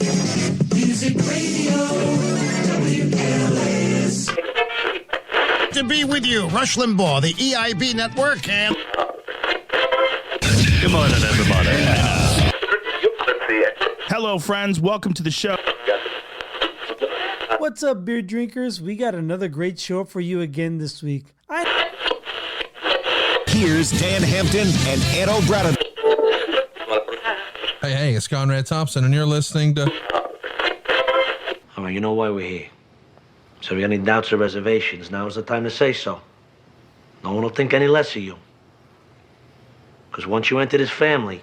Music Radio, WLS. To be with you, Rush Limbaugh, the EIB Network, and... Good morning, everybody. Hello, friends. Welcome to the show. What's up, beer drinkers? We got another great show for you again this week. Here's Dan Hampton and Ed O'Brien. Hey, it's Conrad Thompson, and you're listening to... All right, you know why we're here. So if you got any doubts or reservations, now's the time to say so. No one will think any less of you. Because once you enter this family,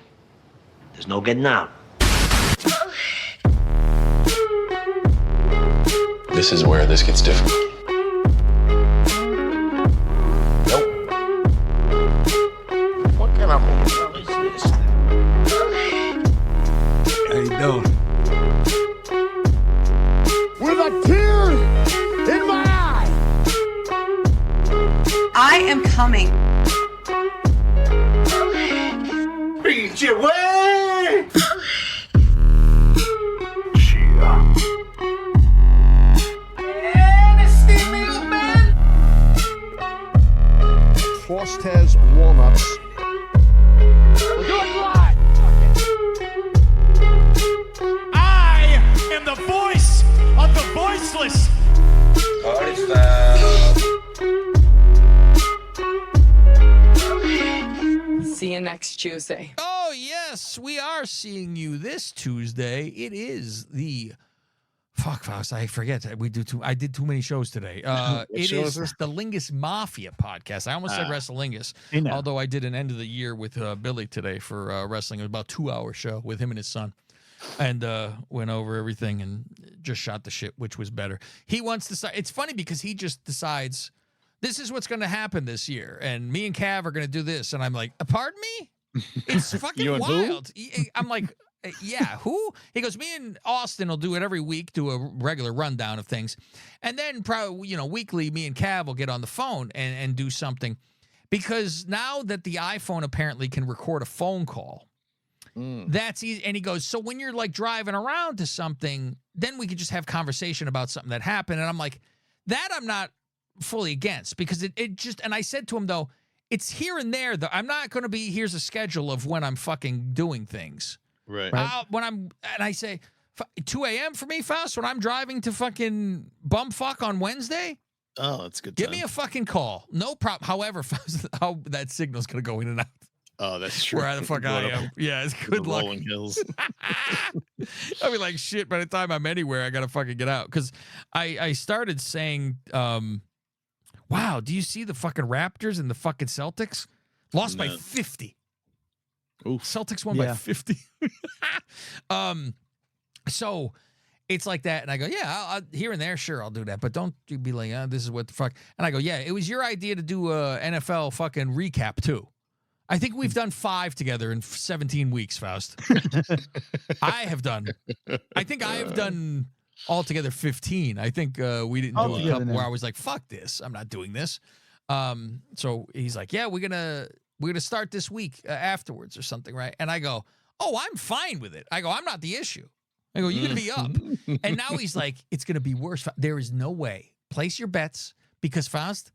there's no getting out. This is where this gets difficult. What kind of hotel is this? How you doing? With a tear in my eye. I am coming. Beat your way. Frost has walnuts. We're doing live. I am the voice of the voiceless. See you next Tuesday. Oh, yes, we are seeing you this Tuesday. It is the... Fuck, Faust, I forget. I did too many shows today. It is the Lingus Mafia podcast. I almost said Wrestlingus, although I did an end of the year with Billy today for wrestling. It was about a 2-hour show with him and his son. And went over everything and just shot the shit, which was better. He wants to... It's funny because he just decides... This is what's going to happen this year, and me and Cav are going to do this. And I'm like, pardon me? It's fucking wild. I'm like, yeah, who? He goes, me and Austin will do it every week, do a regular rundown of things. And then probably, weekly, me and Cav will get on the phone and do something. Because now that the iPhone apparently can record a phone call, that's easy. And he goes, so when you're like driving around to something, then we could just have conversation about something that happened. And I'm like, that I'm not fully against, because it just, and I said to him though, it's here and there though. I'm not going to be, here's a schedule of when I'm fucking doing things. Right. And I say 2 a.m. for me, Faust, when I'm driving to fucking bumfuck on Wednesday. Oh, that's good. Give me a fucking call. No problem. However, Faust, how that signal's going to go in and out. Oh, that's true. Where the fuck I am. Yeah, it's good luck. Rolling hills. I'll be like, shit, by the time I'm anywhere, I got to fucking get out. Because I started saying, wow, do you see the fucking Raptors and the fucking Celtics? Lost by 50. Oof. Celtics won by 50. So it's like that. And I go, yeah, I'll, here and there, sure, I'll do that. But don't you be like, this is what the fuck. And I go, yeah, it was your idea to do a NFL fucking recap, too. I think we've done 5 together in 17 weeks, Faust. I have done altogether 15. I think we didn't do a couple where I was like, fuck this. I'm not doing this. So he's like, yeah, we're gonna start this week afterwards or something, right? And I go, oh, I'm fine with it. I go, I'm not the issue. I go, you're gonna be up. And now he's like, it's gonna be worse. There is no way. Place your bets, because Faust,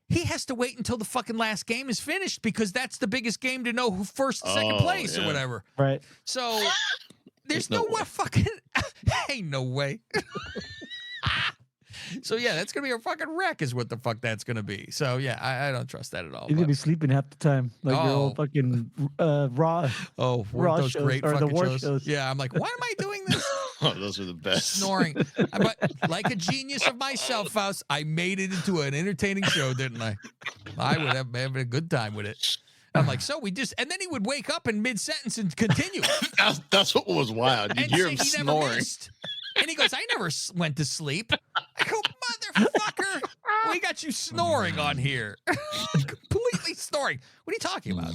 he has to wait until the fucking last game is finished, because that's the biggest game to know who first and second place or whatever. Right. So there's no way fucking ain't no way. So yeah, that's gonna be a fucking wreck, is what the fuck that's gonna be. So yeah, I don't trust that at all. You're gonna be sleeping half the time, like your old fucking raw. Oh, raw those shows, great or fucking the war shows. Yeah, I'm like, why am I doing this? Oh, those are the best. Snoring. But like a genius of myself, Faust, I made it into an entertaining show, didn't I? I would have a good time with it. I'm like, so we just, and then he would wake up in mid-sentence and continue. That's what was wild. You'd hear him snoring. And he goes, I never went to sleep. I go, motherfucker, we got you snoring on here. Completely snoring. What are you talking about?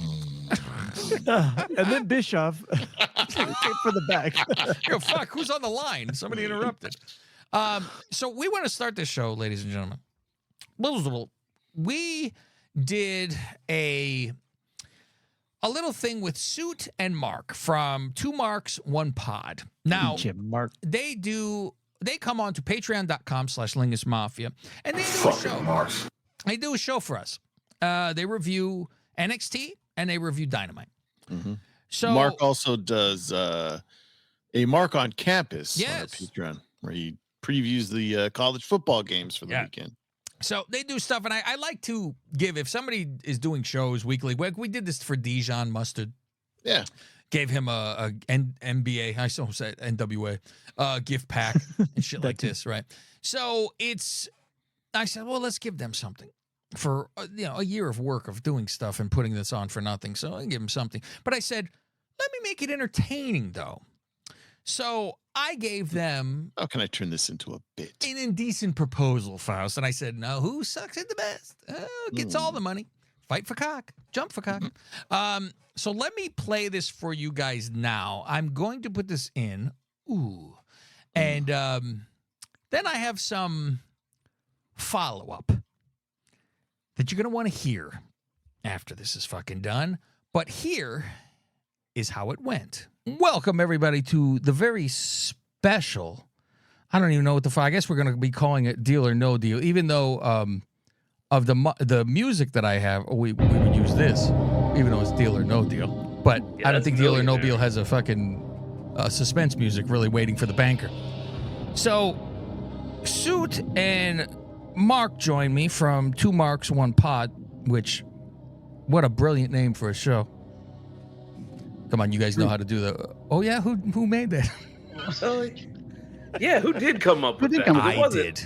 And then Bischoff for the back. Yo, fuck, who's on the line? Somebody interrupted. So we want to start this show, ladies and gentlemen. We did a little thing with Suit and Mark from 2 Marks, 1 Pod. Now, Mark. they come on to patreon.com/Lingus Mafia, and they do a show. They do a show for us. They review NXT and they review Dynamite. Mm-hmm. So Mark also does a Mark on Campus on our Yes. Patreon, where he previews the college football games for the Yeah. weekend. So they do stuff, and I like to give, if somebody is doing shows weekly, we did this for Dijon Mustard. Yeah. Gave him a NBA, I still said NWA, gift pack and shit like this, right? So I said, well, let's give them something for, a year of work of doing stuff and putting this on for nothing. So I give them something. But I said, let me make it entertaining, though. So I gave them How can I turn this into a bit? an indecent proposal, Faust. And I said, no, who sucks at the best? Gets all the money. Fight for cock. Jump for cock. So let me play this for you guys now. I'm going to put this in. Ooh. And then I have some follow-up that you're going to want to hear after this is fucking done. But here is how it went. Welcome, everybody, to the very special, I don't even know what the fuck, I guess we're going to be calling it Deal or No Deal, even though of the music that I have, we would use this, even though it's Deal or No Deal. But I don't think Deal or No Deal has a fucking suspense music really waiting for the banker. So, Suit and Mark joined me from 2 Marks, 1 Pod, which, what a brilliant name for a show. Come on, you guys know how to do the. Oh yeah, who made that? Yeah, who did come up with that? I did.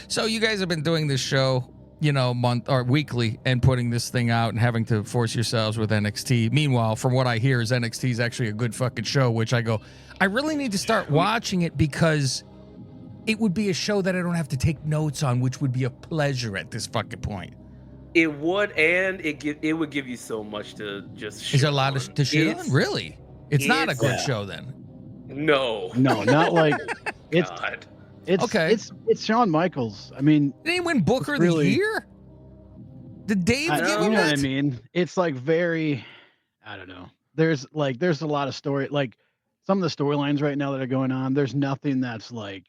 So you guys have been doing this show, month or weekly, and putting this thing out and having to force yourselves with NXT. Meanwhile, from what I hear, is NXT is actually a good fucking show. Which I go, I really need to start watching it because it would be a show that I don't have to take notes on, which would be a pleasure at this fucking point. It would, and it would give you so much to just. Is there a lot to shit on? Really? It's not a good show then. No, not like it's. God. It's okay. It's Shawn Michaels. I mean, did he win Booker of the Year? Did Dave give him you know that? what I mean? It's like very, I don't know. There's a lot of story, like some of the storylines right now that are going on. There's nothing that's like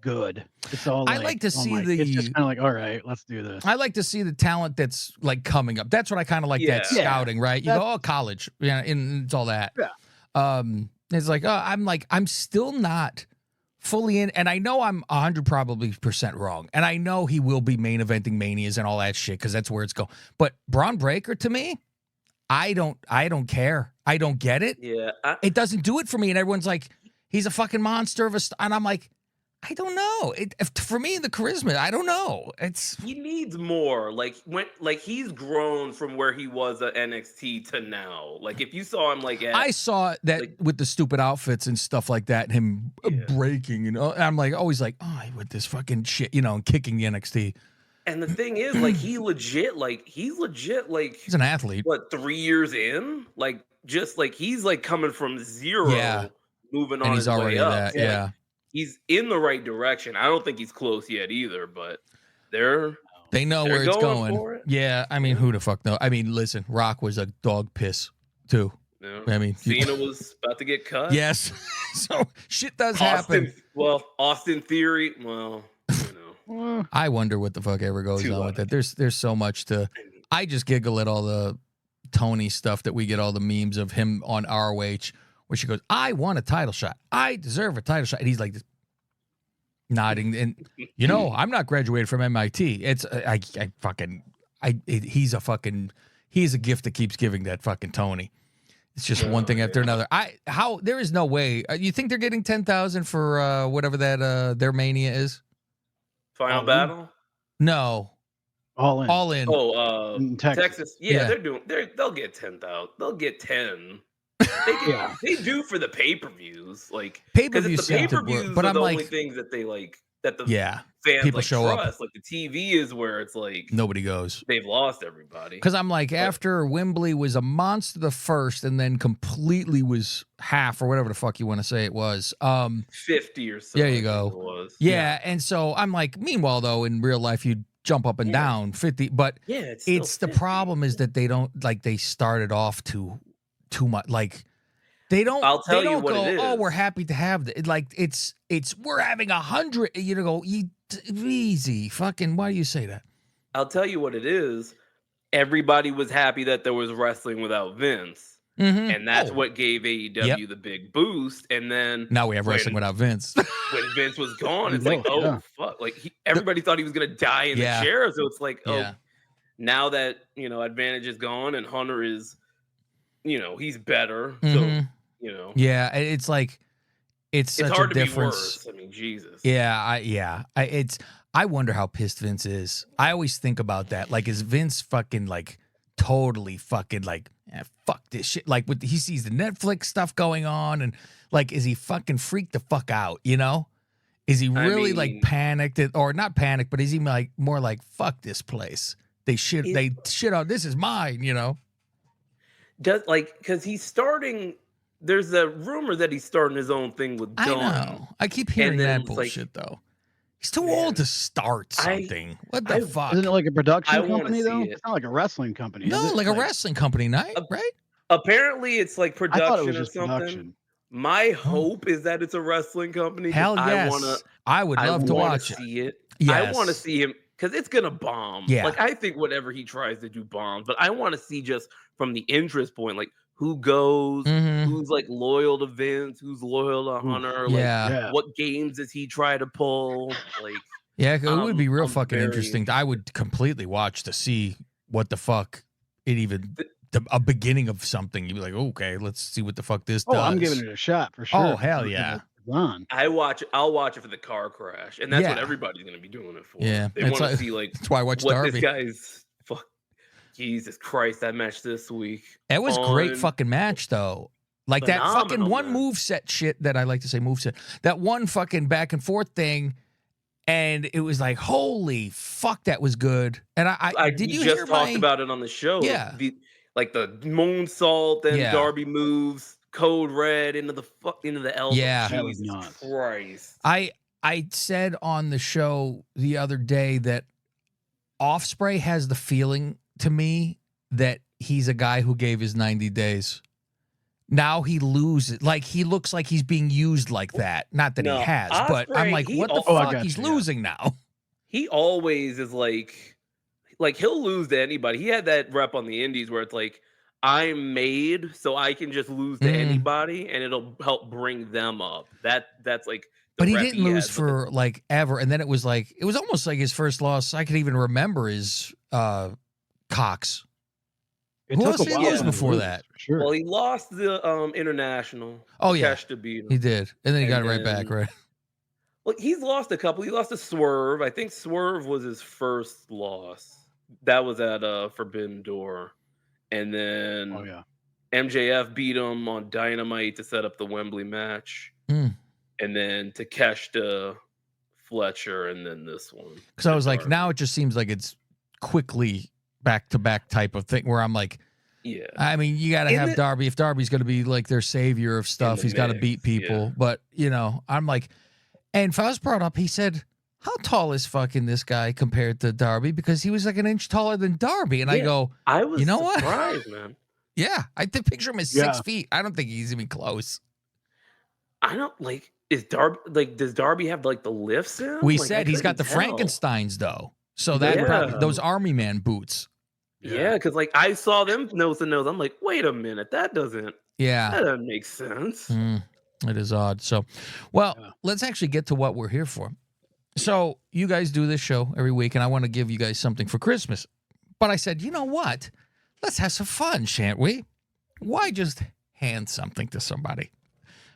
good. It's all. I like to see It's just kind of like, all right, let's do this. I like to see the talent that's like coming up. That's what I kind of like. That scouting, right? You go, college, and it's all that. Yeah. It's like, I'm still not fully in, and I know I'm 100% probably wrong, and I know he will be main eventing Manias and all that shit because that's where it's going. But Braun Breaker, to me, I don't care. I don't get it. Yeah, it doesn't do it for me. And everyone's like, he's a fucking monster of a, and I'm like, I don't know. For me, the charisma, I don't know. He needs more. Like he's grown from where he was at NXT to now. Like if you saw him I saw that with the stupid outfits and stuff like that, and him breaking, I'm like always like, oh, with this fucking shit, and kicking the NXT. And the thing is, he's legit, he's an athlete. What, 3 years in? He's coming from zero, moving on. And he's already way up. that, yeah. He's in the right direction. I don't think he's close yet either, but they know where it's going. Yeah, I mean, who the fuck knows? I mean, listen, Rock was a dog piss too. Yeah. I mean, Cena was about to get cut. Yes, so shit does happen. Well, Austin Theory. Well, I wonder what the fuck ever goes on with that. There's so much to. I just giggle at all the Tony stuff that we get, all the memes of him on ROH. Where she goes, I want a title shot. I deserve a title shot. And he's like nodding. And, I'm not graduated from MIT. It's, he's a gift that keeps giving, that fucking Tony. It's just one thing after another. There is no way. You think they're getting 10,000 for whatever that, their Mania is? Final Battle? No. All in. All in. Oh, in Texas. Yeah, they'll get 10,000. They'll get 10. They do for the pay-per-views, pay-per-views, but I'm the only things that they that the fans people show trust. up. The TV is where it's nobody goes. They've lost everybody. Because I'm after Wembley was a monster the first, and then completely was half or whatever the fuck you want to say it was. 50 or so. There you go. It was. Yeah, and so I'm meanwhile though, in real life, you'd jump up and down 50, but Yeah, it's it's still the 50. problem is that they don't like they started off too much like they don't I'll tell they you don't what go, it oh, is. we're happy to have it. Like it's we're having 100, you know, go easy fucking, why do you say that? I'll tell you what it is. Everybody was happy that there was wrestling without Vince. Mm-hmm. And that's what gave AEW the big boost. And then Now we have wrestling without Vince. when Vince was gone, it's No, like, oh yeah. fuck! Like everybody thought he was gonna die in the chair, so it's like, oh, Yeah. now that Advantage is gone and Hunter is, he's better. Mhm. So Yeah, it's like it's such hard a to difference. be worse. I mean, Jesus. Yeah, I wonder how pissed Vince is. I always think about that. Like, is Vince fucking like totally fucking like, fuck this shit? Like, he sees the Netflix stuff going on, and like, is he fucking freaked the fuck out? You know, is he really like panicked or not panicked? But is he like more like, fuck this place? They shit on. This is mine. You know. Because he's starting. There's a rumor that he's starting his own thing with Dawn. I know. I keep hearing And then that it's bullshit though. He's too old to start something. What the fuck? Isn't it like a production I wanna company see though? it. It's not like a wrestling company. is No, it? like a wrestling company, right? Apparently, it's like I production thought it was or just something. production. My hope is that it's a wrestling company. 'cause Hell yes. I would love to watch it. See it. Yes. I want to see him because it's gonna bomb. Yeah. Like I think whatever he tries to do bombs, but I want to see just from the interest point, like who goes, who's like loyal to Vince, who's loyal to Hunter, like Yeah. what games does he try to pull, like. Yeah, it would be real fucking very interesting. I would completely watch to see what the fuck it even a beginning of something. You'd be like, okay, let's see what the fuck this does. Oh, I'm giving it a shot for sure. Oh, hell yeah. On. I'll watch it for the car crash, and that's what Yeah. everybody's gonna be doing it for. Yeah, they it's want to like- see like that's why I watched what Darby. this guy's. Fuck, Jesus Christ, that match this week. It was great on- fucking match though. Like that fucking Phenomenal one match. move set shit that I like to say move set. That one fucking back and forth thing. And it was like, holy fuck, that was good. And I did we you just hear talked about it on the show? Yeah. the moonsault and Yeah. Darby moves, code red into the elbow. Yeah. That was Jesus nuts. Christ. I said on the show the other day that Offspray has the feeling to me that he's a guy who gave his 90 days. Now he loses. Like, he looks like he's being used like that. Not that No, he has, but I'm Ospreay, like, he what the al- fuck? got He's you, yeah. losing now. He always is like he'll lose to anybody. He had that rep on the indies where it's like, I'm made so I can just lose to Mhm. anybody and it'll help bring them up. That's like the But he rep didn't lose has, but for like ever. And then it was almost like his first loss. I could even remember is Cox. It Who took else a did he while lose to before lose, that? for sure. well, he lost the international. Oh, yeah. Cash to beat him. He did. And then he got And it right back, then- right? Well, he's lost a couple. He lost to Swerve. I think Swerve was his first loss. That was at Forbidden Door. And then Oh yeah. MJF beat him on Dynamite to set up the Wembley match. Mm. And then Takeshita, Fletcher, and then this one. Because I was like, Darby. now it just seems like it's quickly back-to-back type of thing where I'm like, Yeah. I mean, you got to In have the- Darby. If Darby's going to be like their savior of stuff, the he's got to mix, beat people. yeah. But, I'm like, and Faust brought up, he said, how tall is fucking this guy compared to Darby? Because he was like an inch taller than Darby. And I Yeah. go, I was You know what? surprised, man. yeah, I picture him as Yeah. 6 feet. I don't think he's even close. I don't does Darby have like the lifts in? We Like, I said he's got the couldn't tell. Frankensteins, though. So that Yeah. probably, those army man boots. Yeah, because like I saw them nose to nose. I'm like, wait a minute, that doesn't make sense. Mm, it is odd. So, well, Yeah. let's actually get to what we're here for. So, you guys do this show every week, and I want to give you guys something for Christmas. But I said, you know what? Let's have some fun, shan't we? Why just hand something to somebody?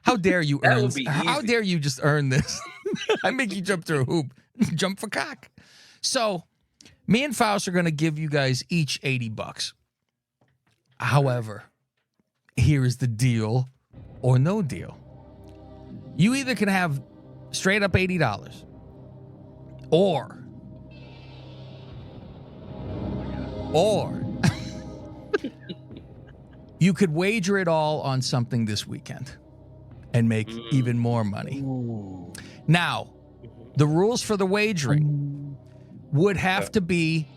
How dare you That earn? would be How easy. dare you just earn this? I make you jump through a hoop, jump for cock. So, me and Faust are going to give you guys each $80. However, here is the deal or no deal. You either can have straight up $80 or you could wager it all on something this weekend and make even more money. Now, the rules for the wagering. would have to be,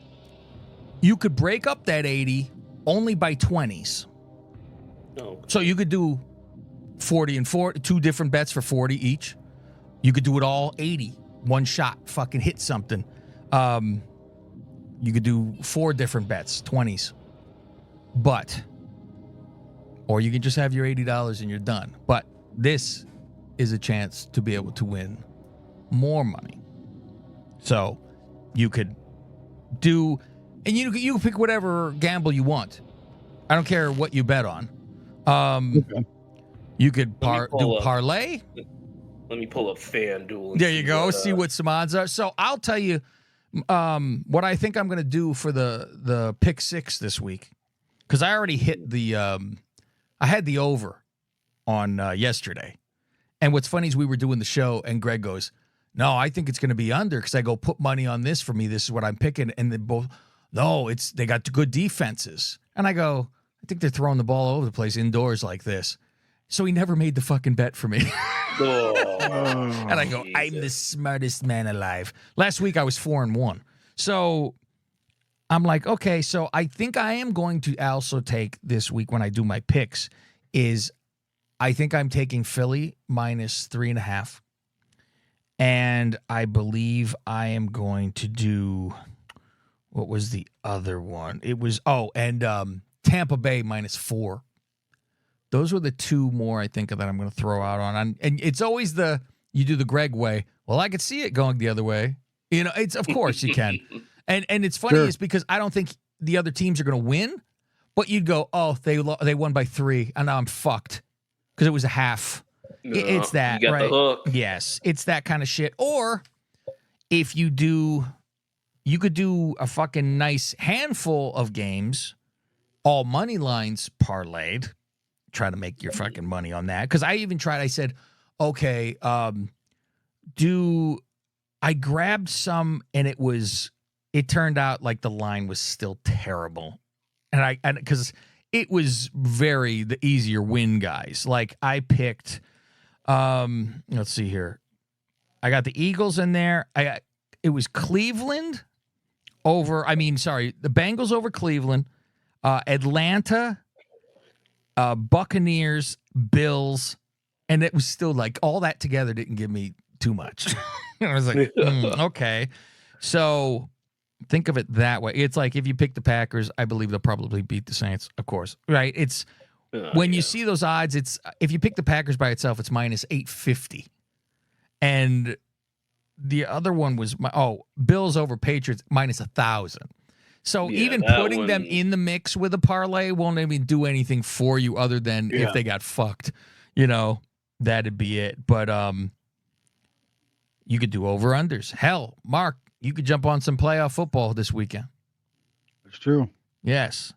you could break up that 80 only by 20s. Oh. So you could do 40 and 40, 2 different bets for 40 each. You could do it all 80, one shot, fucking hit something. You could do 4 different bets, 20s. Or you can just have your $80 and you're done. But this is a chance to be able to win more money. So you could do, and you can pick whatever gamble you want. I don't care what you bet on. You could do parlay. Let me pull up FanDuel. And there you go. See what some odds are. So I'll tell you what I think I'm going to do for the pick 6 this week, because I already hit the I had the over on yesterday. And what's funny is we were doing the show and Greg goes, "No, I think it's going to be under," because I go, "Put money on this for me. This is what I'm picking." And they both, "No, they got good defenses." And I go, "I think they're throwing the ball all over the place indoors like this." So he never made the fucking bet for me. And I go, Jesus. I'm the smartest man alive. Last week I was 4-1. So I'm like, okay, so I think I am going to also take this week when I do my picks is I think I'm taking Philly minus 3.5. And I believe I am going to do, what was the other one? It was, Tampa Bay minus 4. Those were the 2 more I think that I'm going to throw out on. And it's always you do the Greg way. Well, I could see it going the other way. You know, it's, of course you can. And it's funny is because I don't think the other teams are going to win, but you'd go, oh, they won by 3, and now I'm fucked because it was a half. No, it's that, you got right? The hook. Yes, it's that kind of shit. Or if you could do a fucking nice handful of games, all money lines parlayed. Try to make your fucking money on that. Because I even tried, I said, okay, I grabbed some and it turned out like the line was still terrible. And because it was the easier win guys. Like I picked, let's see here. I got the Eagles in there. It was Cleveland the Bengals over Cleveland, Atlanta, Buccaneers, Bills, and it was still like all that together didn't give me too much. I was like, okay. So think of it that way. It's like if you pick the Packers, I believe they'll probably beat the Saints, of course. Right? It's when you see those odds, it's if you pick the Packers by itself, it's minus 850. And the other one was Bills over Patriots minus 1,000. So even putting them in the mix with a parlay won't even do anything for you other than if they got fucked. You know, that'd be it. But you could do over-unders. Hell, Mark, you could jump on some playoff football this weekend. That's true. Yes.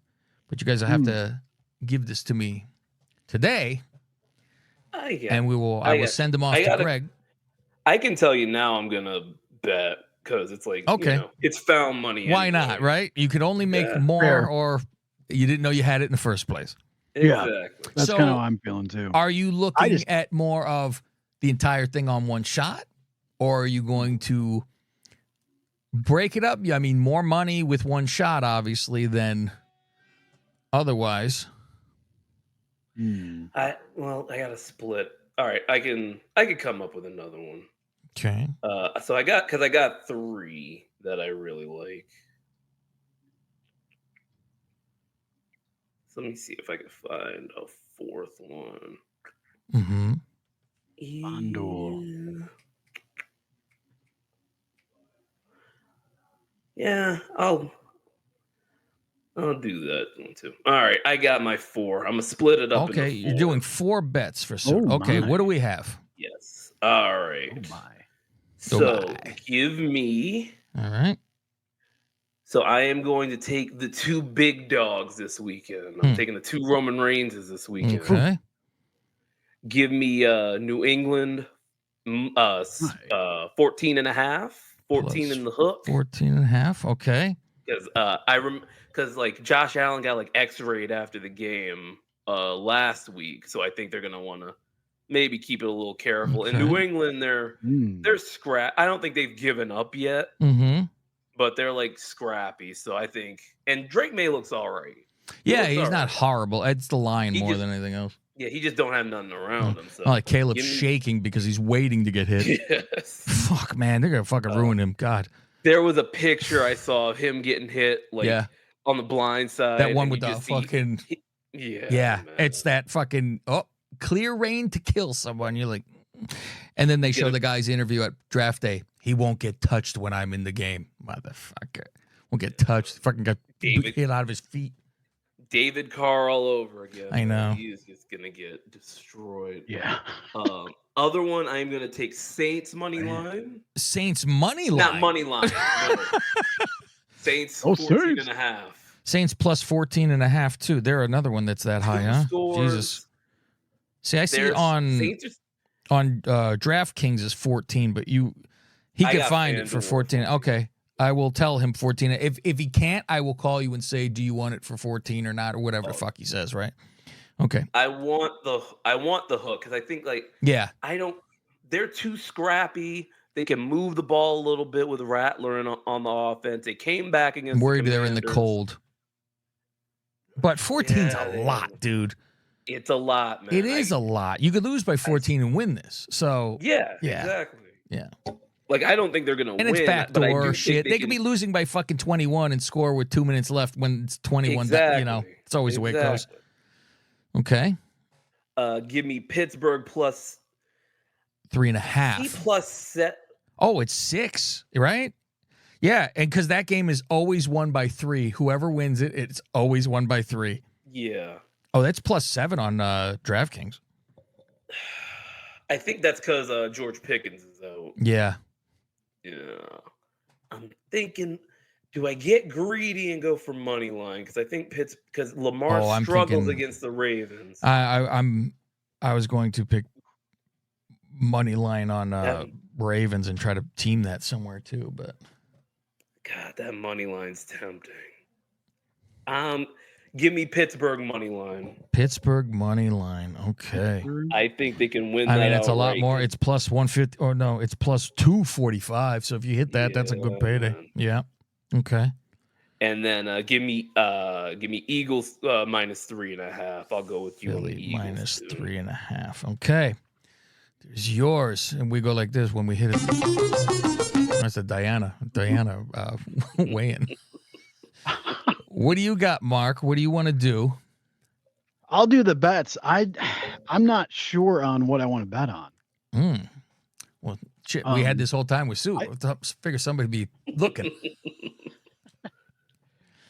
But you guys will have to give this to me today. And I will send them off to Greg. I can tell you now I'm going to bet. Because it's like, it's found money. Why not, right? You could only make more or you didn't know you had it in the first place. Exactly. That's kind of how I'm feeling too. Are you looking at more of the entire thing on one shot? Or are you going to break it up? I mean, more money with one shot, obviously, than otherwise. I got to split. All right, I can come up with another one. Okay. So I got 3 that I really like. So let me see if I can find a 4th one. Mm-hmm. Yeah, I'll do that one too. All right, I got my 4. I'm gonna split it up. Okay, you're doing 4 bets for certain. Okay, what do we have? Yes. All right. Oh my. So give me. All right. So I am going to take the 2 big dogs this weekend. I'm taking the 2 Roman Reigns this weekend. Okay. Give me New England 14.5. 14 in the hook. 14.5. Okay. Because because like Josh Allen got like X-rayed after the game last week, so I think they're gonna want to maybe keep it a little careful. Okay. In New England, they're scrap. I don't think they've given up yet, but they're like scrappy. So I think, and Drake May looks all right. Yeah, he's not horrible. It's the line more than anything else. Yeah, he just don't have nothing around him. So like Caleb's shaking because he's waiting to get hit. Yes. Fuck, man, they're gonna fucking ruin him. God. There was a picture I saw of him getting hit, like on the blind side. That one with the fucking. Yeah, man. It's that fucking clear rain to kill someone. You're like, and then they show the guy's interview at draft day. He won't get touched when I'm in the game, motherfucker. Won't get touched. Fucking got hit out of his feet. David Carr all over again. I know. He is just gonna get destroyed. Yeah. Other one, I'm gonna take Saints money line. Saints money line. Not money line. No. Saints 14 and a half. Saints plus 14.5 too. They're another one that's that high, huh? Jesus. See, I see on DraftKings is 14, but he could find it for 14. Okay. I will tell him 14. If he can't, I will call you and say, do you want it for 14 or not, or whatever the fuck he says, right? Okay. I want the hook because I think they're too scrappy. They can move the ball a little bit with Rattler on the offense. They came back against. I'm worried they're in the cold. But 14's a lot, dude. It's a lot, man. It is a lot. You could lose by 14 and win this. So yeah, exactly. Yeah. Like, I don't think they're going to win. And it's backdoor shit. They could be losing by fucking 21 and score with 2 minutes left when it's 21. Exactly. You know, it's always the way it goes. Okay. Give me Pittsburgh plus 3.5. Plus set. Oh, it's 6, right? Yeah, and because that game is always won by 3. Whoever wins it, it's always won by 3. Yeah. Oh, that's plus 7 on DraftKings. I think that's because George Pickens is out. Yeah. Yeah. I'm thinking, do I get greedy and go for money line? Because I think because Lamar struggles against the Ravens. I was going to pick money line on Ravens and try to team that somewhere too, but God, that money line's tempting. Give me Pittsburgh money line. Pittsburgh money line. Okay. I think they can win. I mean, it's a lot more. It's plus 150, or no, it's plus 245. So if you hit that, that's a good payday. Man. Yeah. Okay. And then give me Eagles minus 3.5. I'll go with you. Philly minus 3.5. Okay. There's yours, and we go like this when we hit it. That's a Diana weigh-in. What do you got, Mark? What do you want to do? I'll do the bets. I'm not sure on what I want to bet on. Well, shit, we had this whole time with Sue. I figure somebody be looking.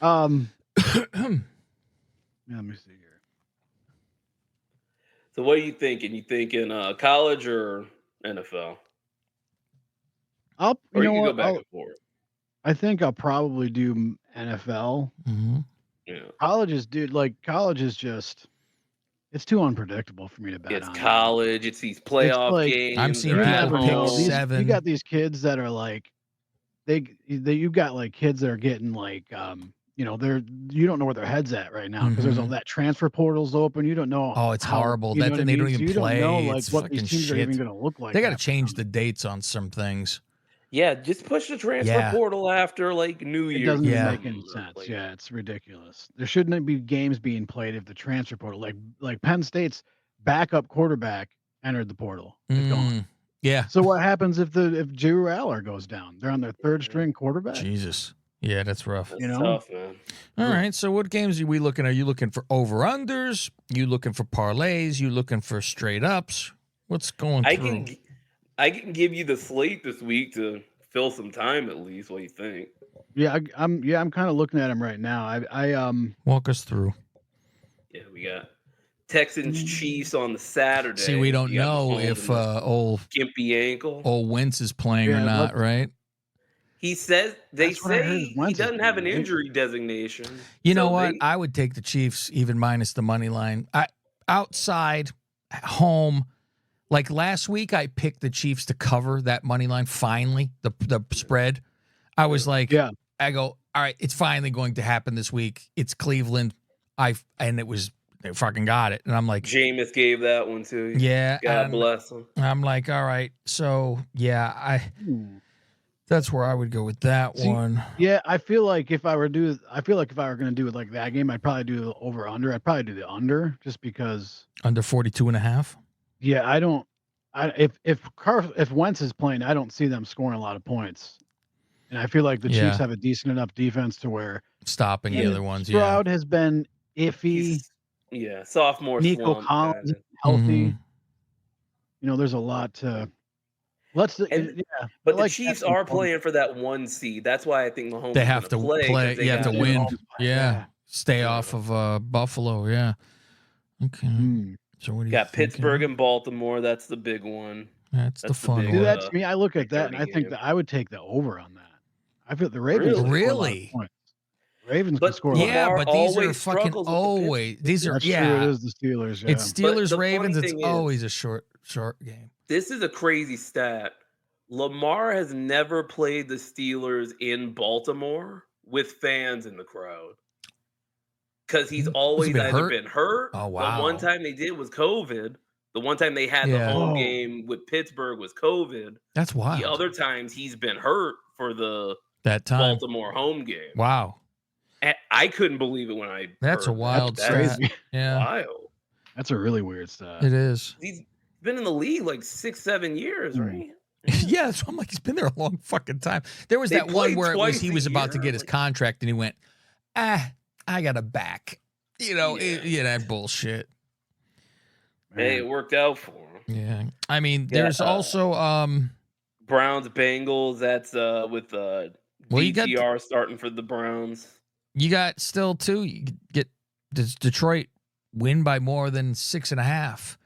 Let me see here. So what are you thinking? You thinking college or NFL? You go back and forth. I think I'll probably do NFL. Mm-hmm. Yeah. College is just, it's too unpredictable for me to bet on. It's college. It's these playoff games. I'm seeing people pick 7. You got these kids that are like, you've got like kids that are getting like, you don't know where their head's at right now because there's all that transfer portals open. You don't know. Oh, it's horrible. They don't even play. Don't know, like, it's what these teams are even going to look like. They got to change the dates on some things. Yeah, just push the transfer portal after like New Year. It doesn't make any sense. Yeah, it's ridiculous. There shouldn't be games being played if the transfer portal, like Penn State's backup quarterback entered the portal. It's gone. Yeah. So what happens if Drew Aller goes down? They're on their third string quarterback. Jesus. Yeah, that's rough. That's tough, man. All right. So what games are we looking at? Are you looking for over-unders? You looking for parlays? You looking for straight ups? What's going through? I can give you the slate this week to fill some time at least. What do you think? Yeah, I'm kind of looking at them right now. I walk us through. Yeah, we got Texans Chiefs on the Saturday. See, we don't know if old gimpy ankle, old Wentz is playing or not, right? He says they say he doesn't have an injury designation. You know what? I would take the Chiefs even minus the money line. Outside, at home. Like last week, I picked the Chiefs to cover that money line. Finally, the spread. I was like, I go, all right, it's finally going to happen this week. It's Cleveland. They fucking got it. And I'm like, Jameis gave that one to you. Yeah. God bless him. I'm like, all right. So yeah, That's where I would go with that one. Yeah, I feel like if I were going to do it like that game, I'd probably do the over under. I'd probably do the under just because Under 42.5. Yeah, if Wentz is playing, I don't see them scoring a lot of points. And I feel like the Chiefs have a decent enough defense to where stopping the other ones. Stroud has been iffy. Sophomore Nico slump, Collins kinda. healthy. There's a lot to But the like Chiefs having are fun. playing for that 1 seed. That's why I think Mahomes They is have to gonna play. 'cause play. they You have to got- win. Yeah. Stay off of Buffalo. Yeah. Okay. So what do you Got thinking? Pittsburgh and Baltimore. That's the big one. That's the fun big, one. Do that to me. I look at that and I dirty think game. that I would take the over on that. I feel the Ravens can score a lot of Really? points. Ravens can score a lot. Yeah, Lamar but these are always fucking struggles with the always. These are That's true. yeah. It is the Steelers. Yeah. It's But Steelers the Ravens. funny It's thing is- always a short game. This is a crazy stat. Lamar has never played the Steelers in Baltimore with fans in the crowd. Because he's always been either hurt? been hurt. Oh, The wow. one time they did was COVID. The one time they had the Yeah. home Oh. game with Pittsburgh was COVID. That's wild. The other times he's been hurt for the that time. Baltimore home game. Wow. And I couldn't believe it when I That's a heard wild that. stat. crazy. Yeah. Wild. That's a really weird stat. It is. He's been in the league like 6-7 years, right? Yeah, so I'm like, he's been there a long fucking time. There was They that one played where twice he a was about to year, get his like- contract and he went, I got a back. That bullshit. Hey, it worked out for him. Yeah. I mean, Yeah, there's also Browns Bengals. That's with you got DTR starting for the Browns. you got still too. You get does Detroit win by more than 6.5?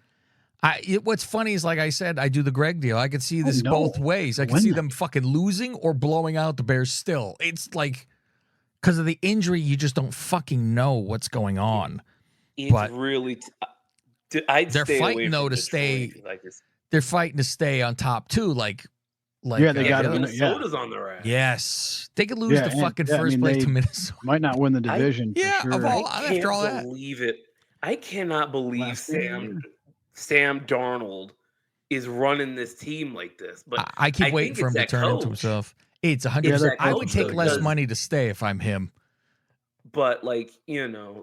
What's funny is, like I said, I do the Greg deal. I could see this no. both ways. I can Win see that. them fucking losing or blowing out the Bears still. It's like because of the injury, you just don't fucking know what's going on. It's But- really. I'd They're stay fighting, away though, from to Detroit, stay- 'cause I just- They're fighting to stay on top too. Like Yeah, they uh, gotta win it, Minnesota's on their ass. Yes, they could lose Yeah, the and- fucking yeah, I first mean, place they- to Minnesota. Might not win the division. Yeah, for of sure. all- I after can't all that. believe it. I cannot believe Last year. Sam Darnold is running this team like this. But I keep waiting think for him it's to that turn into coach. himself. It's It's 100%. that I would coach, take though, less because- money to stay if I'm him. But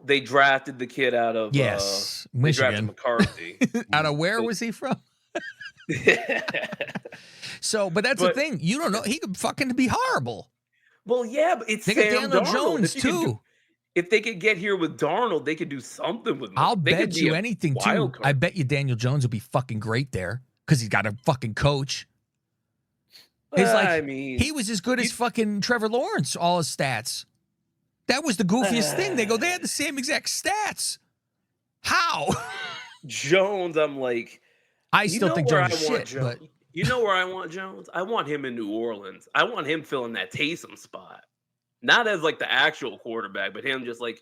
they drafted the kid out of Yes, they drafted Michigan. McCarthy. Out of where was he from? So, but that's the But- thing. You don't know. He could fucking be horrible. Well, yeah, but it's They got Sam Daniel Darnold. Jones If you could too. if they could get here with Darnold, they could do something with. I'll they could bet be you a anything too. wild card. I bet you Daniel Jones will be fucking great there because he's got a fucking coach. He's like, I mean, he was as good as fucking Trevor Lawrence, all his stats. That was the goofiest thing. They had the same exact stats. How? Jones. I'm like, I still think where Jones is I want shit, but You know where I want Jones? I want him in New Orleans. I want him filling that Taysom spot. Not as like the actual quarterback, but him just like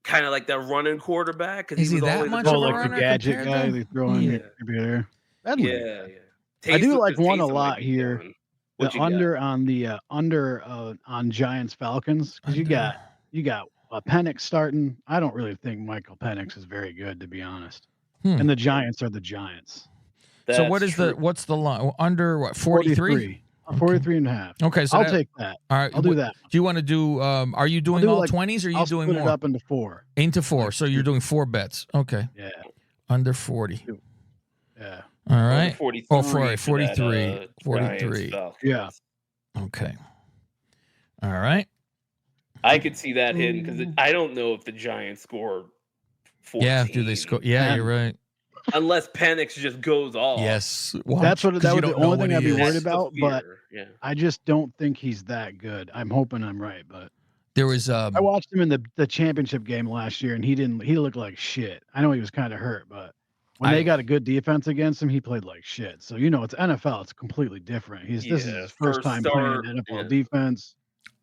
kind of like that running quarterback. Is he that much Oh, of a like runner the gadget compared guy to- they throw in Yeah. there. Yeah. I do Taysom- like 'cause one a Taysom might lot be here. done. The What you got? under on Giants Falcons because you got Penix starting. I don't really think Michael Penix is very good, to be honest. And the Giants are the Giants. So what That's is true. what's the line? Under what? 43? 43 and a half. Okay, so I'll that- take that. All right, I'll do that. Do you want to do? Are you doing do all like- 20s or are you I'll doing split more? it up into 4. Into 4. So you're doing 4 bets. Okay. Yeah. Under 40. Yeah. All right. 43 Oh, sorry, for that, 43. Giants 43. Falcons. Yeah. Okay. All right. I could see that hitting because I don't know if the Giants score 14. Yeah. Do they score? Yeah, you're right. Unless Penix just goes off. Yes. That's what that was the only thing I'd be worried That's the about, but fear, yeah. I just don't think he's that good. I'm hoping I'm right, but There was I watched him in the championship game last year and he looked like shit. I know he was kind of hurt, but when they got a good defense against him, he played like shit. So it's NFL, it's completely different. This is his first time start, playing NFL yeah. defense.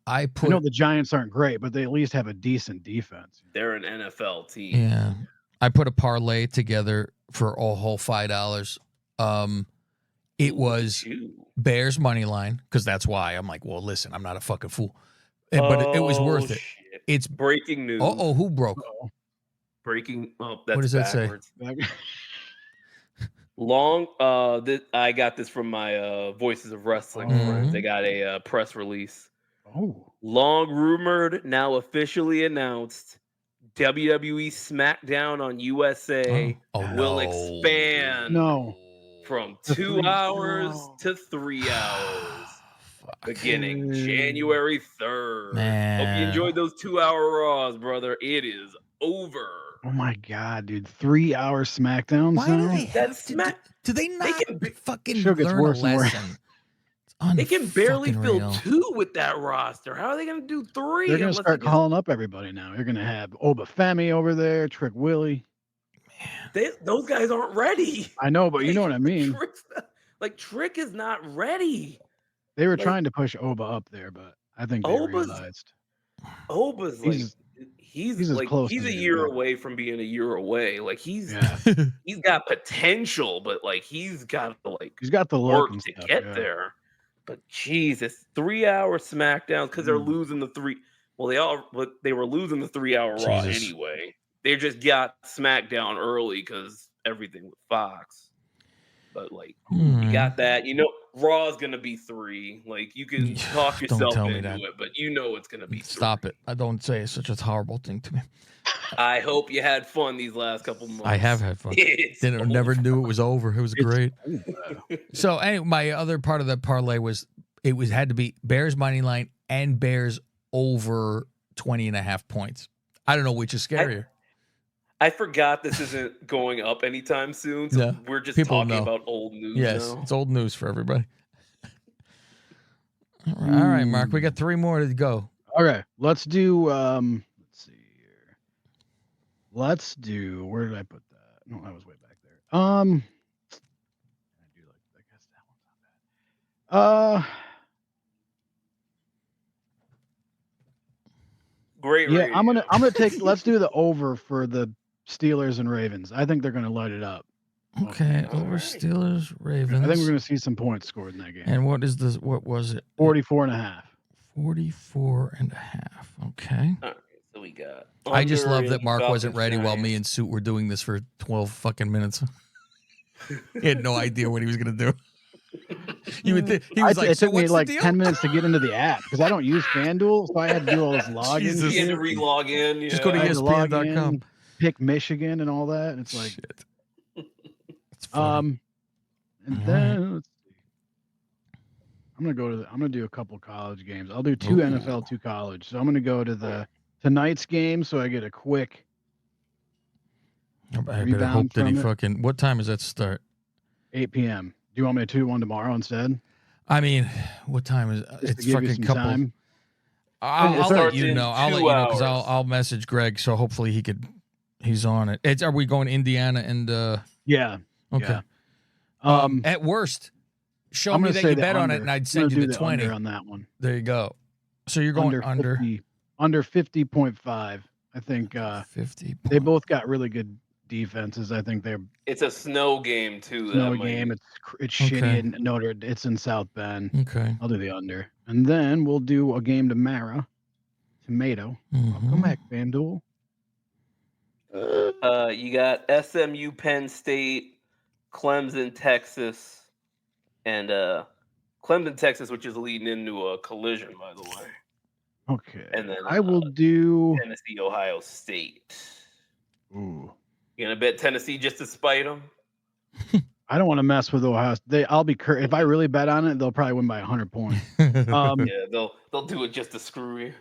I I know the Giants aren't great, but they at least have a decent defense. They're an NFL team. Yeah. I put a parlay together for a whole $5. It was Bears money line because that's why I'm like, well, listen, I'm not a fucking fool, but it was worth it. Shit. It's breaking news. Who broke? Breaking. Oh, that's What does that say? backwards. I got this from my Voices of Wrestling friends. They got a press release. Oh. Long rumored, now officially announced. WWE SmackDown on USA will expand from 2 hours to 3 hours, beginning January 3rd. Hope you enjoyed those 2-hour Raws, brother. It is over. Oh my god, dude! 3-hour SmackDowns. Why do they have to? Do they not fucking Sure gets learn a worse and worse. lesson? They can barely fill real. 2 with that roster. How are they going to do 3? They're going to start calling up everybody now. You're going to have Obafemi over there, Trick Willie. Those guys aren't ready. I know, but you know what I mean. Trick is not ready. They were trying to push Oba up there, but I think they realized Oba's he's as close he's as a you year can away from being a year away. Like he's got potential, but like he's got the look work to get there. But Jesus, 3-hour SmackDowns because they're losing the 3. Well, they were losing the 3-hour Raw anyway. They just got SmackDown early because everything with Fox. But you got that. You know, Raw's gonna be 3. Like you can talk yourself into it, but you know it's gonna be 3. Stop it! I don't say it's such a horrible thing to me. I hope you had fun these last couple months. I have had fun. Never knew it was over. It was great. So anyway, my other part of the parlay was had to be Bears money line and Bears over 20.5 points. I don't know which is scarier. I forgot this isn't going up anytime soon, so we're just talking about old news now. It's old news for everybody. All right, Mark, we got 3 more to go. Okay, let's do. Let's see here. Let's do. Where did I put that? No, that was way back there. I guess that one's not bad. Great. Yeah, I'm gonna take. Let's do the over for the Steelers and Ravens. I think they're gonna light it up. Okay, over Steelers, Ravens. I think we're gonna see some points scored in that game. And what was it? 44.5. 44.5. Okay. All right, so we got. I just love that Mark wasn't ready while me and Suit were doing this for 12 fucking minutes. He had no idea what he was gonna do. He was like, it took me like deal? 10 minutes to get into the app because I don't use FanDuel, so I had to do all this login. You had to re-log in. Yeah. Just go to ESPN.com. Pick Michigan and all that. And it's like, shit. And then let's see. I'm gonna do a couple college games. I'll do 2 NFL, 2 college. So I'm gonna go to tonight's game, so I get a quick. I better hope that he fucking. What time does that start? 8 p.m. Do you want me to do one tomorrow instead? I mean, what time is it's fucking couple? Time. I'll let you know. I'll let you know because I'll message Greg, so hopefully he's on it. Are we going Indiana and? Yeah. Okay. Yeah. At worst, show me that you bet on it, and I'd send you the 20 on that one. There you go. So you're going under 50.5. I think 50. They both got really good defenses. I think it's a snow game too. Snow game. It's shitty in it's in South Bend. Okay. I'll do the under, and then we'll do a game tomorrow. Tomato. Welcome back, FanDuel. You got SMU, Penn State, Clemson, Texas, and Clemson, Texas, which is leading into a collision, by the way. Okay. And then I will do Tennessee, Ohio State. Ooh. You gonna bet Tennessee just to spite them? I don't want to mess with Ohio. I'll be if I really bet on it, they'll probably win by 100 points. Yeah, they'll do it just to screw you.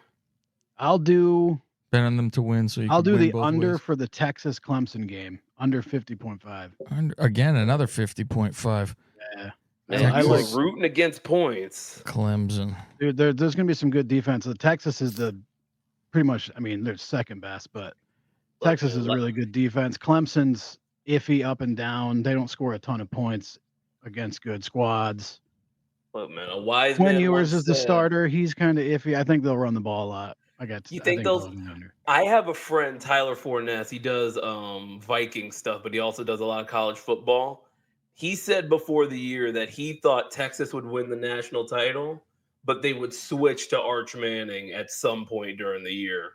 I'll do bet on them to win. So I'll do the under for the Texas Clemson game, under 50.5. Again, another 50.5. Yeah. Man, I like rooting against points. Clemson. Dude, there's going to be some good defense. The Texas is pretty much, I mean, they're second best, but Texas is a really good defense. Clemson's iffy up and down. They don't score a ton of points against good squads. Look, man, a wise Quinn man Ewers is the starter. He's kind of iffy. I think they'll run the ball a lot. I have a friend, Tyler Forness. He does Viking stuff, but he also does a lot of college football. He said before the year that he thought Texas would win the national title, but they would switch to Arch Manning at some point during the year.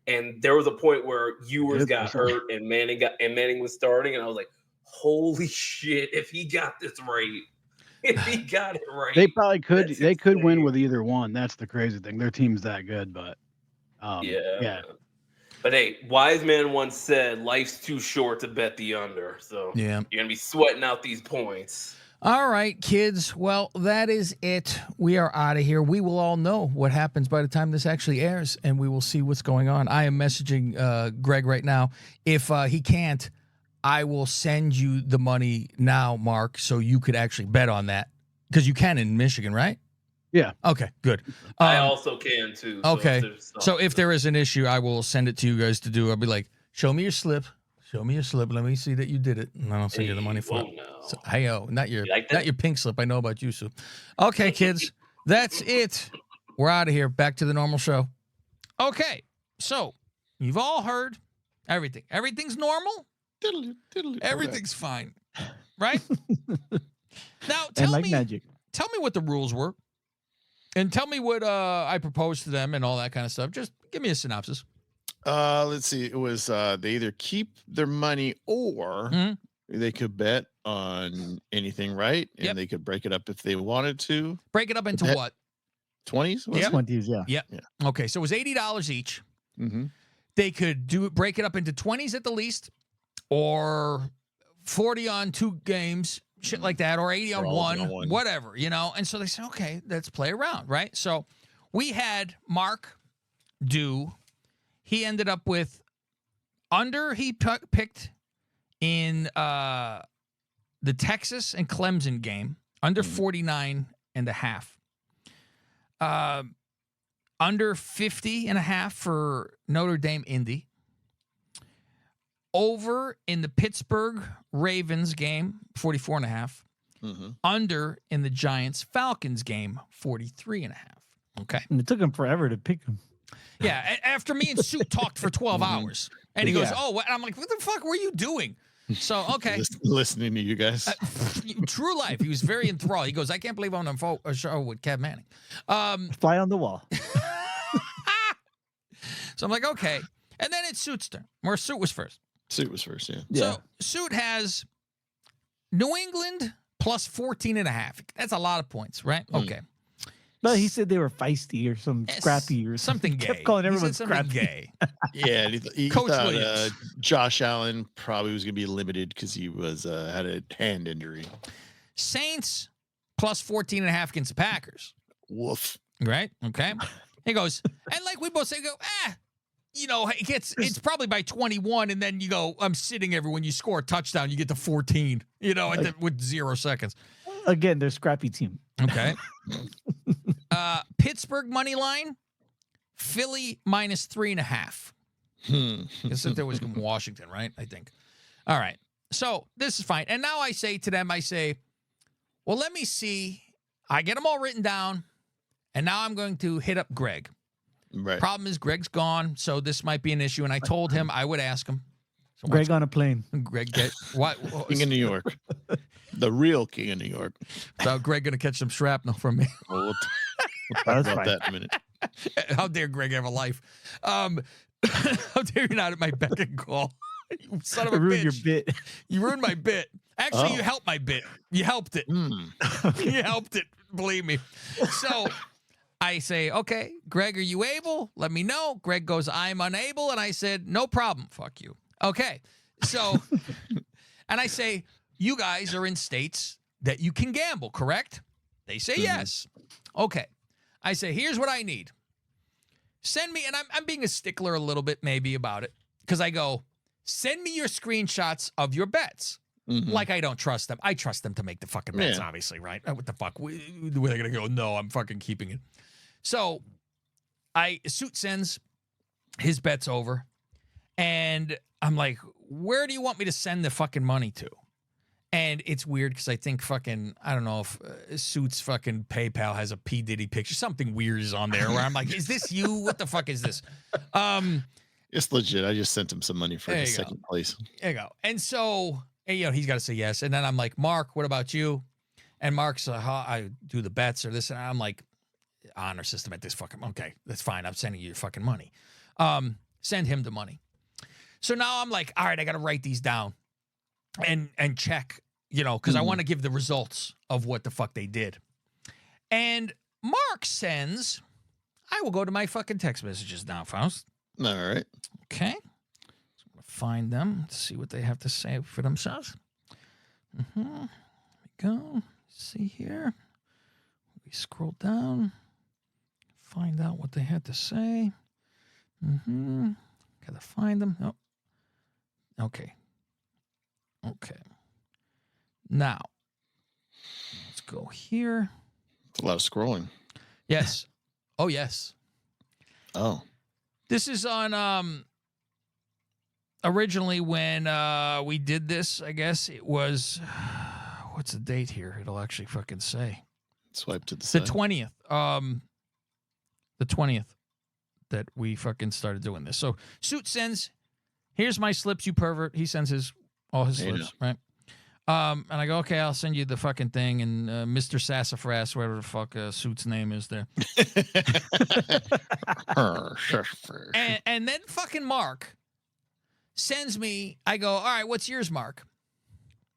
And there was a point where Ewers got hurt and Manning was starting, and I was like, holy shit, if he got this right. If he got it right. They probably could. They could win with either one. That's the crazy thing. Their team's that good, but yeah. But hey, wise man once said, "Life's too short to bet the under." So Yeah. you're gonna be sweating out these points. All right, kids. Well, that is it. We are out of here. We will all know what happens by the time this actually airs, and we will see what's going on. I am messaging Greg right now. If he can't, I will send you the money now, Mark, so you could actually bet on that. Because you can in Michigan, right? Yeah. Okay, good. I also can too. Okay. So if there is an issue, I will send it to you guys to do. I'll be like, show me your slip. Show me your slip. Let me see that you did it. And I'll send you the money for it. So, hey-o, not your pink slip. I know about you, Sue. Okay, kids. That's it. We're out of here. Back to the normal show. Okay. So you've all heard everything. Everything's normal. Everything's fine. Right? Now tell me magic. Tell me what the rules were. And tell me what I proposed to them and all that kind of stuff. Just give me a synopsis. Let's see. It was they either keep their money or they could bet on anything, right? And they could break it up if they wanted to. Break it up into what? 20s? Yeah. 20s, yeah. Okay, so it was $80 each. Mm-hmm. They could break it up into 20s at the least, or 40 on 2 games, shit like that, or 80 on one, whatever, you know? And so they said, okay, let's play around, right? So we had Mark do, he ended up with under, he picked in the Texas and Clemson game, under 49 and a half. Under 50 and a half for Notre Dame Indy. Over in the Pittsburgh Ravens game, 44 and a half. Under in the Giants Falcons game, 43 and a half. Okay. And it took him forever to pick him. Yeah. After me and Sue talked for 12 hours. And he goes, oh, what? And I'm like, what the fuck were you doing? So, okay. Listening to you guys. True life. He was very enthralled. He goes, I can't believe I'm on a show with Kev Manning. Fly on the wall. So I'm like, okay. And then it's Suit's turn, where Suit was first. Suit was first, yeah. So Suit has New England plus 14 and a half. That's a lot of points, right? Okay. No, he said they were feisty or some scrappy or something gay. Kept calling everyone scrappy. Gay. Yeah, he Coach thought Williams. Josh Allen probably was going to be limited because he was had a hand injury. Saints plus 14 and a half against the Packers. Woof. Right? Okay. He goes, and like we both say, you know, it's probably by 21, and then you go, I'm sitting every when you score a touchdown, you get to 14, you know, with 0 seconds. Again, they're a scrappy team. Okay. Pittsburgh money line, Philly minus 3.5. Because there was Washington, right? I think. All right. So this is fine. And now I say to them, well, let me see. I get them all written down, and now I'm going to hit up Greg. Right. Problem is Greg's gone, so this might be an issue. And I told him I would ask him. So Greg on a plane. Greg get what? King of New York. The real King of New York. So Greg going to catch some shrapnel from me. We'll talk about that in a minute. How dare Greg have a life? How dare you not at my beck and call? You son of a bitch. Your bit. You ruined my bit. Actually, you helped my bit. You helped it. You helped it. Believe me. So I say, okay, Greg, are you able? Let me know. Greg goes, I'm unable. And I said, no problem. Fuck you. Okay. So, and I say, you guys are in states that you can gamble, correct? They say yes. Okay. I say, here's what I need. Send me, and I'm being a stickler a little bit maybe about it, because I go, send me your screenshots of your bets. Like I don't trust them. I trust them to make the fucking bets, obviously, right? What the fuck? Were they going to go, no, I'm fucking keeping it. So Suit sends his bets over, and I'm like, where do you want me to send the fucking money to? And it's weird because I think fucking, I don't know if Suit's fucking PayPal has a P. Diddy picture. Something weird is on there where I'm like, is this you? What the fuck is this? It's legit. I just sent him some money for his second place. There you go. And so, you know, he's got to say yes. And then I'm like, Mark, what about you? And Mark's I do the bets or this. And I'm like, honor system at this fucking, okay, that's fine. I'm sending you your fucking money. Send him the money. So now I'm like, all right, I got to write these down. and check, because I want to give the results of what the fuck they did. And Mark sends, I will go to my fucking text messages now, Faust. All right. Okay. So I'm going to find them, see what they have to say for themselves. Here we go. See here. We scroll down, find out what they had to say. Got to find them. Oh. Okay. Now, let's go here. It's a lot of scrolling. Yes. Oh, yes. Oh. This is on originally when we did this, I guess it was what's the date here? It'll actually fucking say. Swipe to the The side. 20th. The 20th that we fucking started doing this. So Suit sends, here's my slips, you pervert. He sends all his slips, right? And I go, okay, I'll send you the fucking thing. And Mr. Sassafras, whatever the fuck Suit's name is there. and then fucking Mark sends me, I go, all right, what's yours, Mark?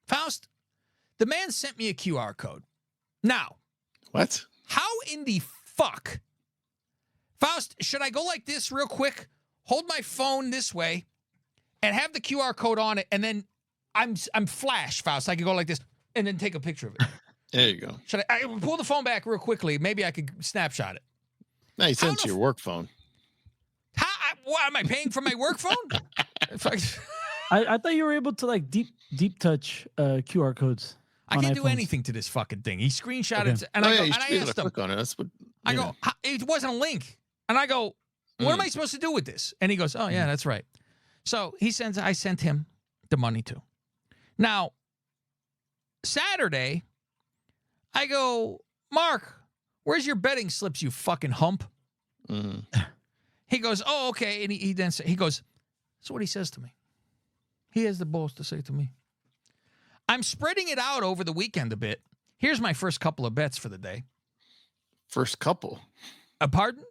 Faust, the man sent me a QR code. Now. What? How in the fuck? Faust, should I go like this real quick? Hold my phone this way and have the QR code on it, and then I'm flash, Faust. I can go like this and then take a picture of it. There you go. Should I pull the phone back real quickly? Maybe I could snapshot it. No, you sent it to your work phone. What, am I paying for my work phone? I thought you were able to like deep touch QR codes. I can't do anything to this fucking thing. He screenshotted it, and I asked him. Click on it. That's what, I go, it wasn't a link. And I go, what am I supposed to do with this? And he goes, oh, yeah, that's right. So I sent him the money too. Now, Saturday, I go, Mark, where's your betting slips, you fucking hump? He goes, oh, okay. And he then he goes, that's what he says to me. He has the balls to say to me. I'm spreading it out over the weekend a bit. Here's my first couple of bets for the day. First couple? Pardon?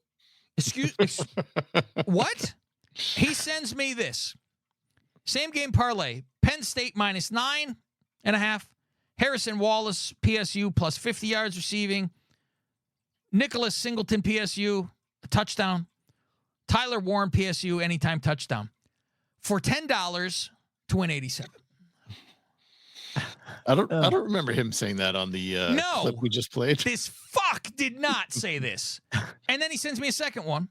Excuse what? He sends me this. Same game parlay. Penn State minus 9.5. Harrison Wallace, PSU plus 50 yards receiving. Nicholas Singleton, PSU, a touchdown. Tyler Warren, PSU, anytime touchdown. For $10 to win 87. I don't remember him saying that on the clip we just played. This fuck did not say this. And then he sends me a second one.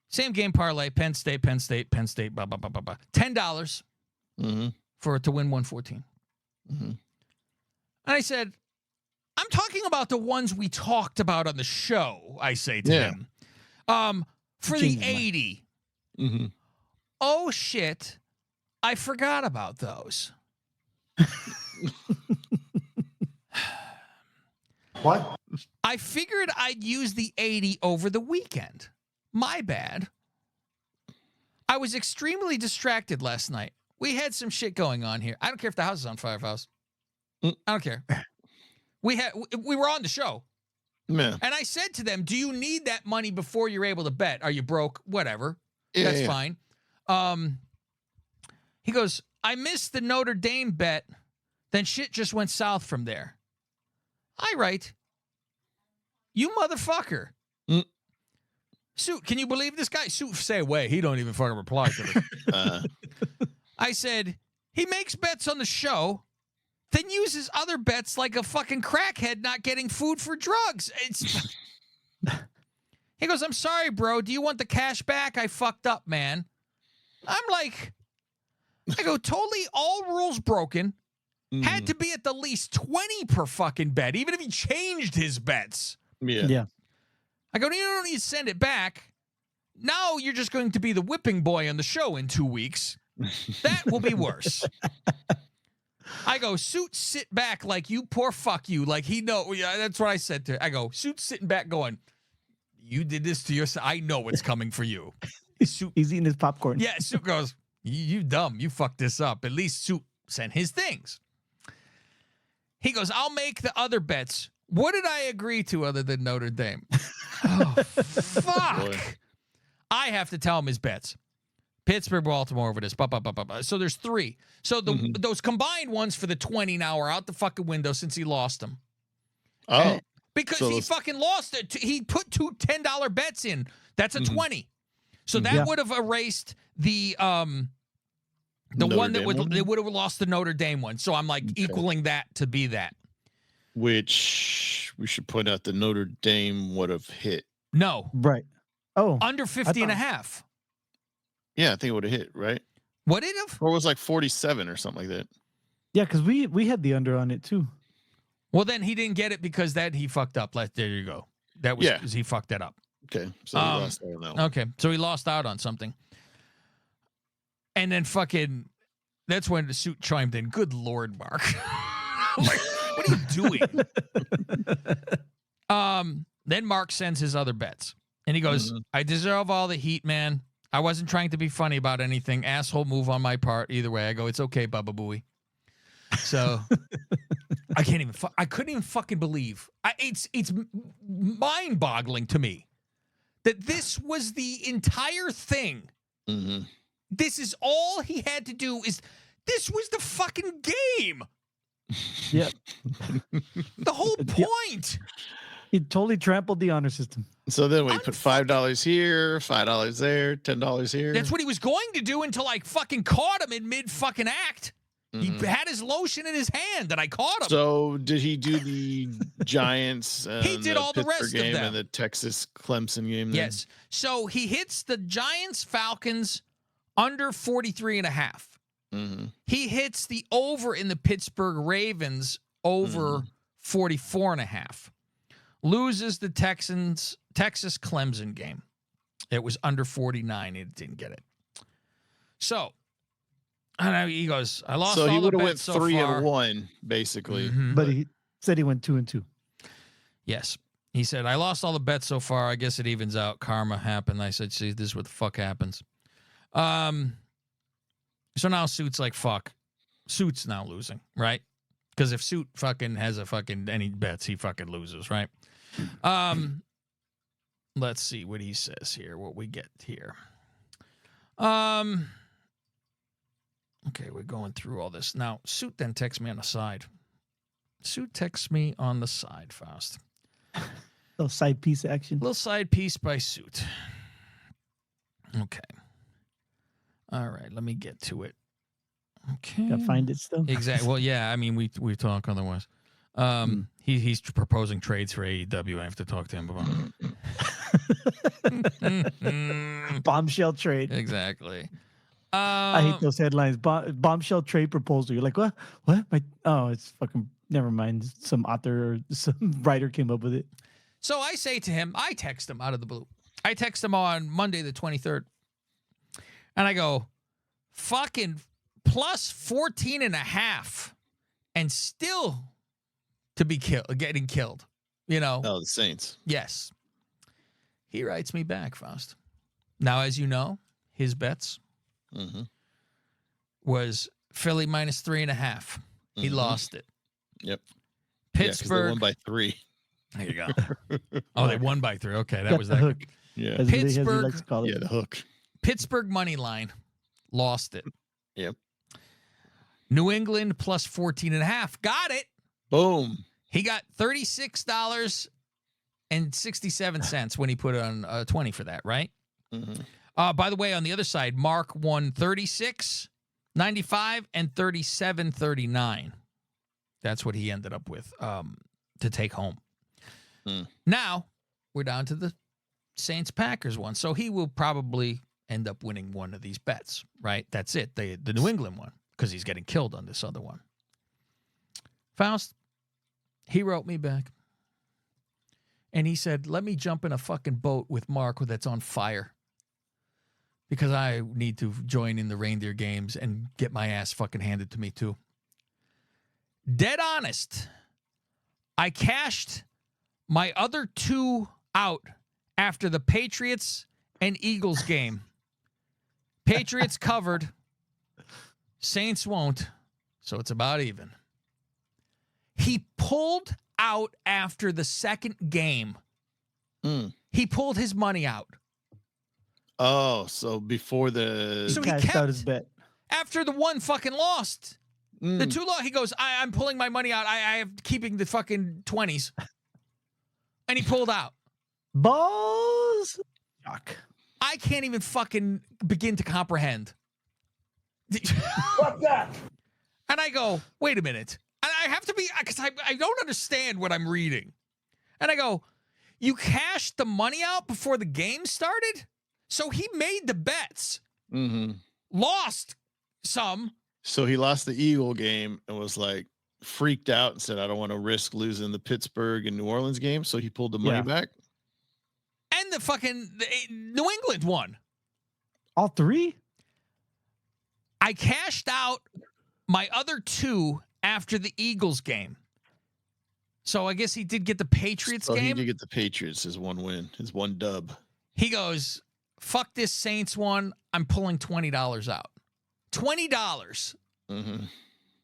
Same game parlay, Penn State, blah, blah, blah, blah, blah. $10 for it to win 114. And I said, I'm talking about the ones we talked about on the show, I say to him. For the 80. Oh, shit. I forgot about those. What? I figured I'd use the 80 over the weekend. My bad. I was extremely distracted last night. We had some shit going on here. I don't care if the house is on fire, Faust. I don't care. We were on the show. Yeah. And I said to them, do you need that money before you're able to bet? Are you broke? Whatever. That's fine. He goes, I missed the Notre Dame bet. Then shit just went south from there. I write, you motherfucker. Suit, can you believe this guy? Suit, say away. He don't even fucking reply to me. I said, he makes bets on the show, then uses other bets like a fucking crackhead not getting food for drugs. He goes, I'm sorry, bro. Do you want the cash back? I fucked up, man. I'm like, I go, totally all rules broken. Had to be at the least 20 per fucking bet, even if he changed his bets. Yeah. I go, you don't need to send it back. Now you're just going to be the whipping boy on the show in 2 weeks. That will be worse. I go, Suit, sit back like you poor fuck you. Like he know. Yeah, that's what I said to her. I go, Suit sitting back going, you did this to yourself. I know what's coming for you. Suit, he's eating his popcorn. Yeah, Suit goes, you dumb. You fucked this up. At least Suit sent his things. He goes, I'll make the other bets. What did I agree to other than Notre Dame? Oh, fuck. Boy. I have to tell him his bets. Pittsburgh, Baltimore over this. So there's 3. So those combined ones for the 20 now are out the fucking window since he lost them. Oh. Because So he those- fucking lost it. He put 2 $10 bets in. That's a 20. So that would have erased the one that they would have lost the Notre Dame one. So I'm like equaling that to be that. Which we should point out the Notre Dame would have hit. No. Right. Oh. Under 50 and a half. Yeah, I think it would have hit, right? Would it have? Or it was like 47 or something like that. Yeah, because we had the under on it too. Well, then he didn't get it because he fucked up. There you go. That was he fucked that up. Okay, so he lost out on that one. Okay, so he lost out on something. And then fucking, that's when the suit chimed in. Good Lord, Mark. I'm like, what are you doing? Then Mark sends his other bets. And he goes, I deserve all the heat, man. I wasn't trying to be funny about anything. Asshole move on my part. Either way, I go, it's okay, Bubba Booey. So I couldn't even fucking believe. It's mind-boggling to me that this was the entire thing. Mm-hmm. This is all he had to do. This was the fucking game. Yep. The whole point. He totally trampled the honor system. So then we put $5 here, $5 there, $10 here. That's what he was going to do until I fucking caught him in mid fucking act. He had his lotion in his hand, and I caught him. So did he do the Giants? And He did all the rest game of them. and the Texas Clemson game. Then? Yes. So he hits the Giants Falcons under 43 and a half. He hits the over in the Pittsburgh Ravens over 44 and a half. Loses the Texas Clemson game. It was under 49. He didn't get it. So, and he goes, I lost. So all he would the have bets went so 3 far. and 1 basically. But he said he went 2 and 2. Yes. He said, I lost all the bets so far. I guess it evens out. Karma happened. I said, see, this is what the fuck happens. So now Suit's like, fuck. Suit's now losing, right? Because if Suit fucking has any bets, he fucking loses, right? Let's see what he says here, what we get here. Okay, we're going through all this. Now, Suit then texts me on the side. Suit texts me on the side, Faust. Little side piece action. Little side piece by Suit. Okay. All right, let me get to it. Okay. Gotta find it still. Exactly. Well, yeah, I mean, we talk otherwise. He's proposing trades for AEW. I have to talk to him about Bombshell trade. Exactly. I hate those headlines. Bombshell trade proposal. You're like, what? What? It's fucking. Never mind. Some author or some writer came up with it. So I say to him, I text him out of the blue. I text him on Monday the 23rd. And I go, fucking plus 14 and a half and still to be getting killed, you know? Oh, the Saints. Yes. He writes me back, Faust. Now, as you know, his bets was Philly minus 3.5. He lost it. Yep. Pittsburgh. They won by 3. There you go. Oh, they won by 3. Okay, that was that. Hook. Yeah. As he Pittsburgh. likes to call it. Yeah, the hook. Pittsburgh money line lost it. Yep. New England plus 14.5. Got it. Boom. He got $36.67 when he put on 20 for that, right? By the way, on the other side, Mark won $36.95 and $37.39. That's what he ended up with to take home. Now we're down to the Saints-Packers one. So he will probably end up winning one of these bets, right? That's it. The New England one, because he's getting killed on this other one. Faust, he wrote me back. And he said, let me jump in a fucking boat with Mark that's on fire. Because I need to join in the reindeer games and get my ass fucking handed to me too. Dead honest. I cashed my other 2 out after the Patriots and Eagles game. Patriots covered. Saints won't. So it's about even. He pulled out after the second game. He pulled his money out. Oh, so before the So he cashed out his kept bet. after the one fucking lost. The two lost. He goes, I'm pulling my money out. I am keeping the fucking 20s. And he pulled out. Balls. Fuck. I can't even fucking begin to comprehend. Fuck that. And I go, wait a minute. And I have to be, because I don't understand what I'm reading. And I go, you cashed the money out before the game started? So he made the bets, lost some. So he lost the Eagle game and was like freaked out and said, I don't want to risk losing the Pittsburgh and New Orleans game. So he pulled the money back. And the fucking New England won. All three? I cashed out my other two after the Eagles game. So I guess he did get the Patriots game. He did get the Patriots, his one win, his one dub. He goes, fuck this Saints one. I'm pulling $20 out. $20.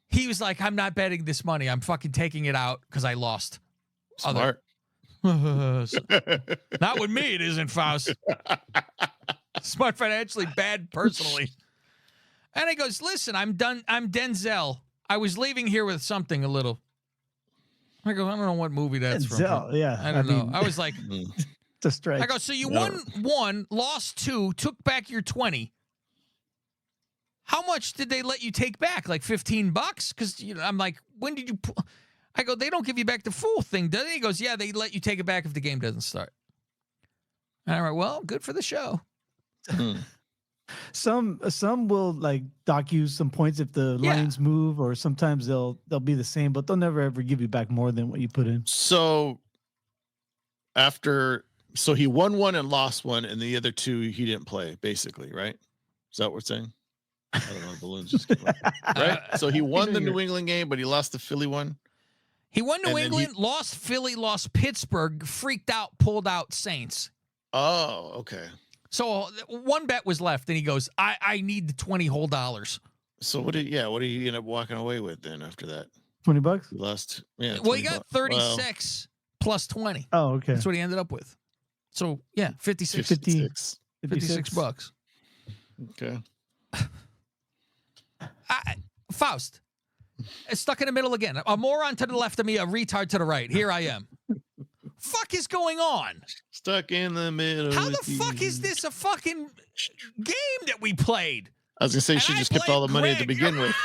He was like, I'm not betting this money. I'm fucking taking it out because I lost. Smart. Not with me, it isn't, Faust. Smart financially, bad personally. And he goes, listen, I'm done. I'm Denzel. I was leaving here with something a little. I go, I don't know what movie that's Denzel, from. yeah. I don't know. I was like, it's a strike. I go, so you won one, lost two, took back your 20. How much did they let you take back? Like $15? Because I'm like, when did you? I go, they don't give you back the full thing, do they? He goes, yeah, they let you take it back if the game doesn't start. All right, well, good for the show. Some will like dock you some points if the lines move, or sometimes they'll be the same, but they'll never ever give you back more than what you put in. So he won one and lost one, and the other two he didn't play, basically, right? Is that what we're saying? I don't know. Balloons just keep going. Right? So he won the New England game, but he lost the Philly one. He won New England, lost Philly, lost Pittsburgh, freaked out, pulled out Saints. Oh, okay. So one bet was left, and he goes, I need the $20 whole. So what did he end up walking away with then after that? $20? He lost. Yeah. Well, he got 36 plus 20. Oh, okay. That's what he ended up with. So yeah, 56 bucks. Okay. Faust. Stuck in the middle again. A moron to the left of me, a retard to the right. Here I am. Fuck is going on? Stuck in the middle. How the fuck is this a fucking game that we played? I was gonna say she just kept all the money to begin with.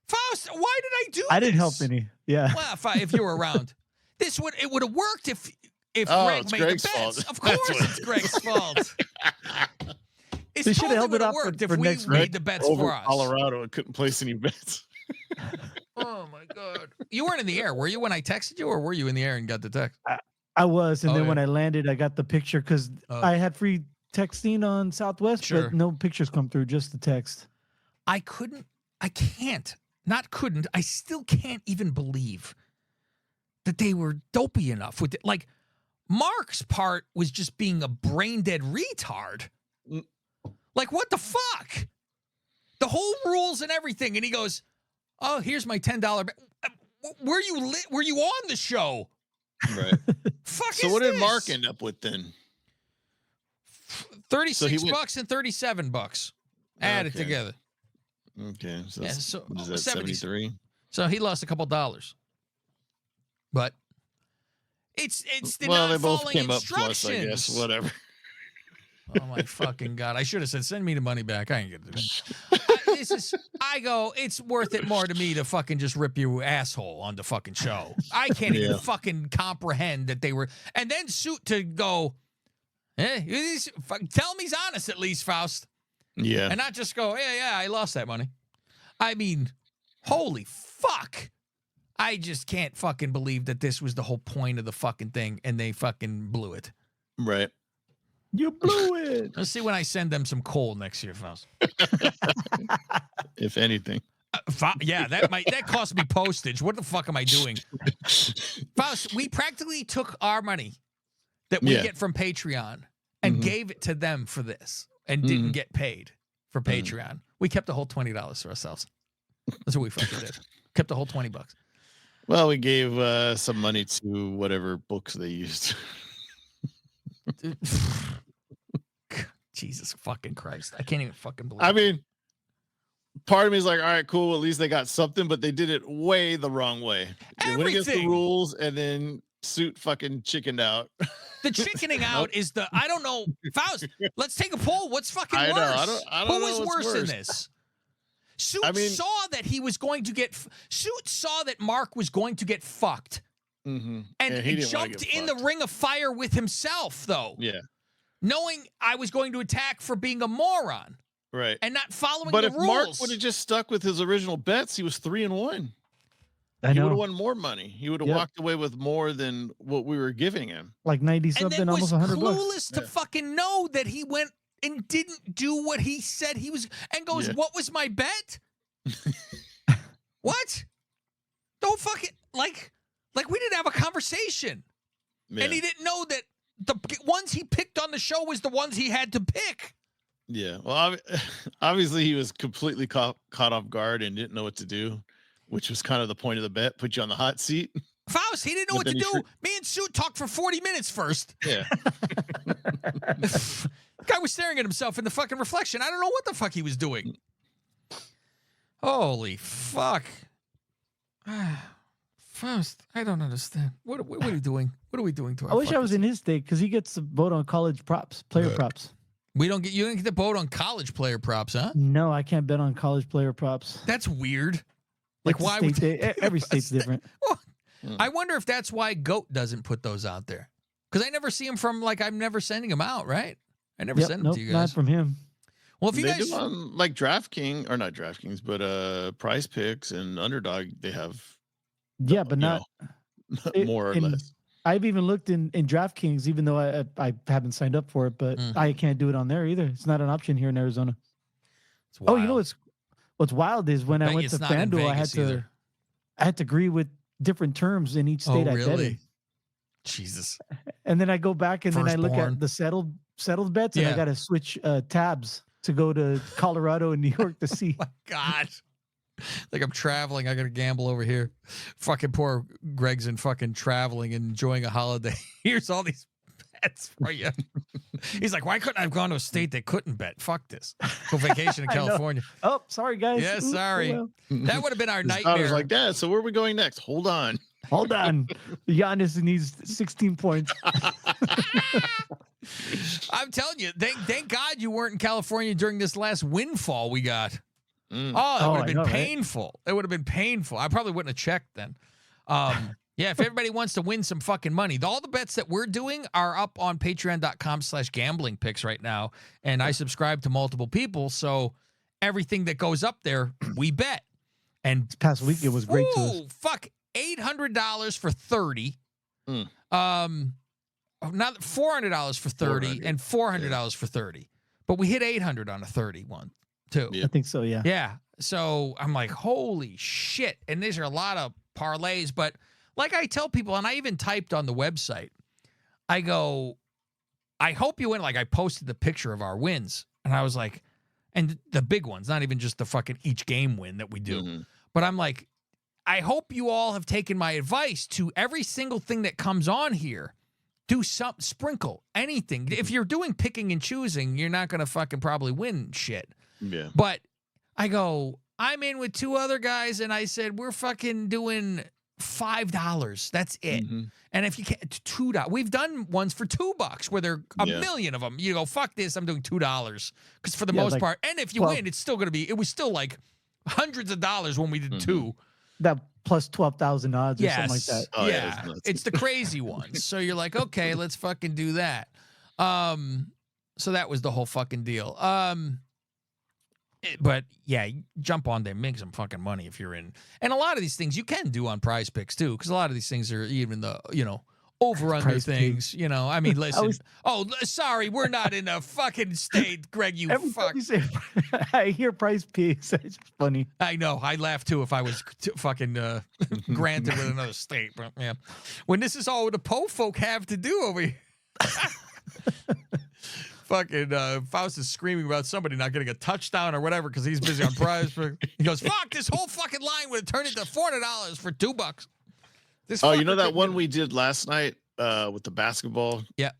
Faust, why did I do this? I didn't help any. Yeah. Well, if you were around, it would have worked if Greg made Greg's the bets. fault. Of course, it's Greg's fault. They should have held it up worked for if next we week. made the bets Over for us. Colorado and couldn't place any bets. Oh my god! You weren't in the air, were you, when I texted you, or were you in the air and got the text? I was, and then when I landed, I got the picture because I had free texting on Southwest, but no pictures come through, just the text. I still can't even believe that they were dopey enough with it. Like, Mark's part was just being a brain dead retard. Like, what the fuck? The whole rules and everything. And he goes, oh, here's my $10. Were you on the show? Right. Fuck. So what did Mark end up with then? $36 and $37 added together. Okay. So, so what is that, 73? So he lost a couple dollars. But it's the well, not they both following came up instructions. plus, I guess. Whatever. Oh my fucking god! I should have said, "Send me the money back." I ain't gonna do that. I go. It's worth it more to me to fucking just rip you asshole on the fucking show. I can't even fucking comprehend that they were. And then suit to go. Tell him he's honest at least, Faust. Yeah. And not just go, yeah, I lost that money. I mean, holy fuck! I just can't fucking believe that this was the whole point of the fucking thing, and they fucking blew it. Right. You blew it. Let's see when I send them some coal next year, Faust. If anything. Yeah, that cost me postage. What the fuck am I doing? Faust, we practically took our money that we get from Patreon and gave it to them for this and didn't get paid for Patreon. We kept the whole $20 for ourselves. That's what we fucking did. Kept the whole $20. Well, we gave some money to whatever books they used. Jesus fucking Christ. I can't even fucking believe I it. mean, part of me is like, all right, cool. At least they got something, but they did it way the wrong way. They went against the Everything. rules, and then Suit fucking chickened out. The chickening out is the, I don't know. Faust, let's take a poll. What's fucking I worse? know. I don't Who know is what's worse in worse. this? Suit I mean- saw that he was going to get, Suit saw that Mark was going to get fucked. Mm-hmm. And he didn't wanna jumped get in the fucked. ring of fire with himself, though. Yeah, Knowing I was going to attack for being a moron right. and not following But the if rules. Mark would have just stuck with his original bets, he was 3-1. I He would have know. won more money. He would have Yep. walked away with more than what we were giving him. Like 90 and something, then was almost $100. clueless to fucking know that he went and didn't do what he said he was, and goes, Yeah. "What was my bet?" What? Don't fucking like we didn't have a conversation, Yeah. and he didn't know that the ones he picked on the show was the ones he had to pick. Yeah. Well, obviously he was completely caught off guard and didn't know what to do, which was kind of the point of the bet. Put you on the hot seat. Faust, he didn't know But what to then he do. Me and Suit talked for 40 minutes first. Yeah. Guy was staring at himself in the fucking reflection. I don't know what the fuck he was doing. Holy fuck. Faust, I don't understand. What are you doing? What are we doing to our I wish I was fuckers? in his state because he gets to vote on college props, player props. You don't get the vote on college player props, huh? No, I can't bet on college player props. That's weird. Like, It's a why state would day- every state's different. Well, I wonder if that's why GOAT doesn't put those out there. Because I never see him from, like, I'm never sending them out, right? I never send them nope, to you not guys. from him. Well, if you They guys, do on like DraftKings, or not DraftKings, but Prize Picks and Underdog, they have Yeah, but you not know, it- more or in- less. I've even looked in DraftKings, even though I haven't signed up for it, but I can't do it on there either. It's not an option here in Arizona. it's Oh, you know wild. what's wild is when I Bet went it's to not in FanDuel, Vegas either. I had to agree with different terms in each state I bet really? in. Jesus. And then I go back and then I look Firstborn. at the settled bets, and Yeah. I got to switch tabs to go to Colorado and New York to see. My God. Like I'm traveling. I got to gamble over here. Fucking poor Greg's in fucking traveling and enjoying a holiday. Here's all these bets for you. He's like, why couldn't I have gone to a state that couldn't bet? Fuck this. Go vacation in I know. California. Oh, sorry guys. Yeah, Oops, oh sorry. well. That would have been our His nightmare. daughter's like, Dad, so where are we going next? Hold on. Hold on. Giannis needs 16 points. I'm telling you, thank God you weren't in California during this last windfall we got. Mm. Oh, that Oh, would I have been know, right? painful. It would have been painful. I probably wouldn't have checked then. Yeah, if everybody wants to win some fucking money, all the bets that we're doing are up on patreon.com/gambling picks right now. And I subscribe to multiple people. So everything that goes up there, we bet. And This past week it was great to us. ooh, fuck, $800 for 30. Mm. Not $400 for 30 400, and $400 for 30. But we hit 800 on a 30 one too. Yeah. I think so, yeah. Yeah. So I'm like, holy shit. And these are a lot of parlays. But like I tell people, and I even typed on the website, I go, I hope you win. Like I posted the picture of our wins. And I was like, and the big ones, not even just the fucking each game win that we do. Mhm. But I'm like, I hope you all have taken my advice to every single thing that comes on here. Do some sprinkle anything. If you're doing picking and choosing, you're not going to fucking probably win shit. Yeah. But I go, I'm in with two other guys, and I said, we're fucking doing $5. That's it. Mhm. And if you can't, $2. We've done ones for $2 where there are a Yeah. million of them. You go, fuck this, I'm doing $2. Because for the Yeah, most like part, and if you 12. win, it's still going to be, it was still like hundreds of dollars when we did two. That plus 12,000 odds or something like Yes. that. Oh, yeah, yeah. it's nuts. It's the crazy ones. So you're like, okay, let's fucking do that. So that was the whole fucking deal. But yeah, jump on there, make some fucking money if you're in. And a lot of these things you can do on Prize Picks too, because a lot of these things are even the, over under Prize things. I mean, listen. was- Sorry, we're not in a fucking state, Greg. You Every fuck. time you say, I hear price pigs. It's funny. I know. I laugh too if I was fucking granted with another state. But yeah, when this is all the Po folk have to do over here. Fucking Faust is screaming about somebody not getting a touchdown or whatever because he's busy on prize. He goes, "Fuck! This whole fucking line would have turned into $400 for $2." This Oh, you know fucker that couldn't one get- we did last night with the basketball? Yeah.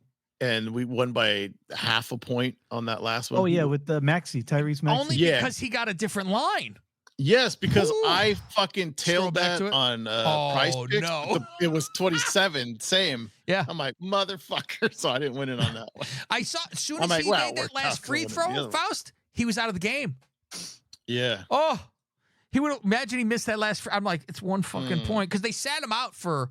and we won by half a point on that last one. Oh yeah, with the Tyrese Maxey. Only because he got a different line. Yes, because Ooh. I fucking tailed that on Price Picks. No. It was 27, same. Yeah. I'm like, motherfucker. So I didn't win it on that one. I saw as soon as I'm like, he wow, made that worked last out free for throw, one of the Faust, he was out of the game. Yeah. Oh, he would imagine he missed that last. I'm like, it's one fucking point because they sat him out for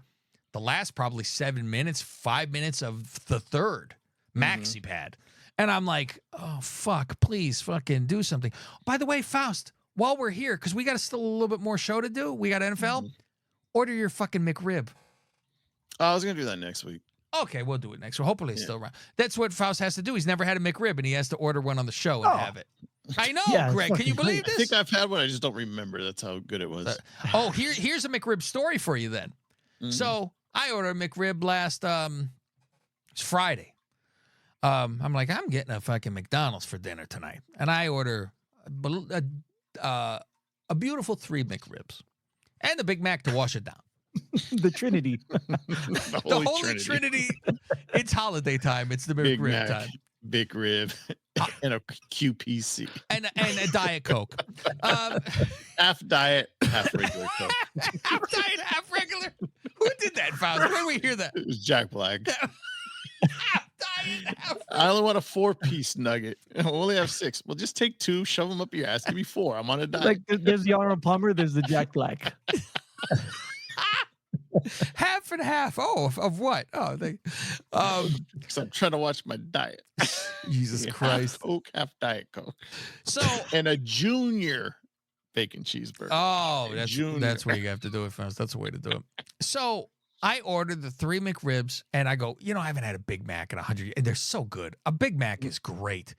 the last probably 7 minutes, 5 minutes of the third maxi pad, and I'm like, oh fuck, please fucking do something. By the way, Faust, while we're here, because we got still a little bit more show to do, we got NFL. Order your fucking McRib. I was gonna do that next week. Okay, we'll do it next week. Hopefully it's still around. That's what Faust has to do. He's never had a McRib, and he has to order one on the show and have it. I know, Yeah, Greg. Can you believe this? I think I've had one. I just don't remember. That's how good it was. Here's a McRib story for you then. So I ordered a McRib last it's Friday. I'm like, I'm getting a fucking McDonald's for dinner tonight, and I order a beautiful 3 McRibs and the Big Mac to wash it down. The Trinity. the Holy Trinity. It's holiday time. It's the Big McRib Mac, time. Big Rib, and a QPC. And a Diet Coke. Half diet, half regular Coke. Half diet, half regular. Who did that, Faust? Where did we hear that? It was Jack Black. Half diet, half I only want a 4-piece nugget. I only have 6. Well, just take 2, shove them up your ass. Give me 4. I'm on a diet. Like there's the Arnold Palmer, there's the Jack Black. Half and half. Oh, of what? Oh, Because I'm trying to watch my diet. Jesus Christ. Half Coke, half Diet Coke. So and a junior bacon cheeseburger. Oh, that's where you have to do it, Faust. That's the way to do it. So I ordered the 3 McRibs, and I go, I haven't had a Big Mac in 100 years. And they're so good. A Big Mac is great.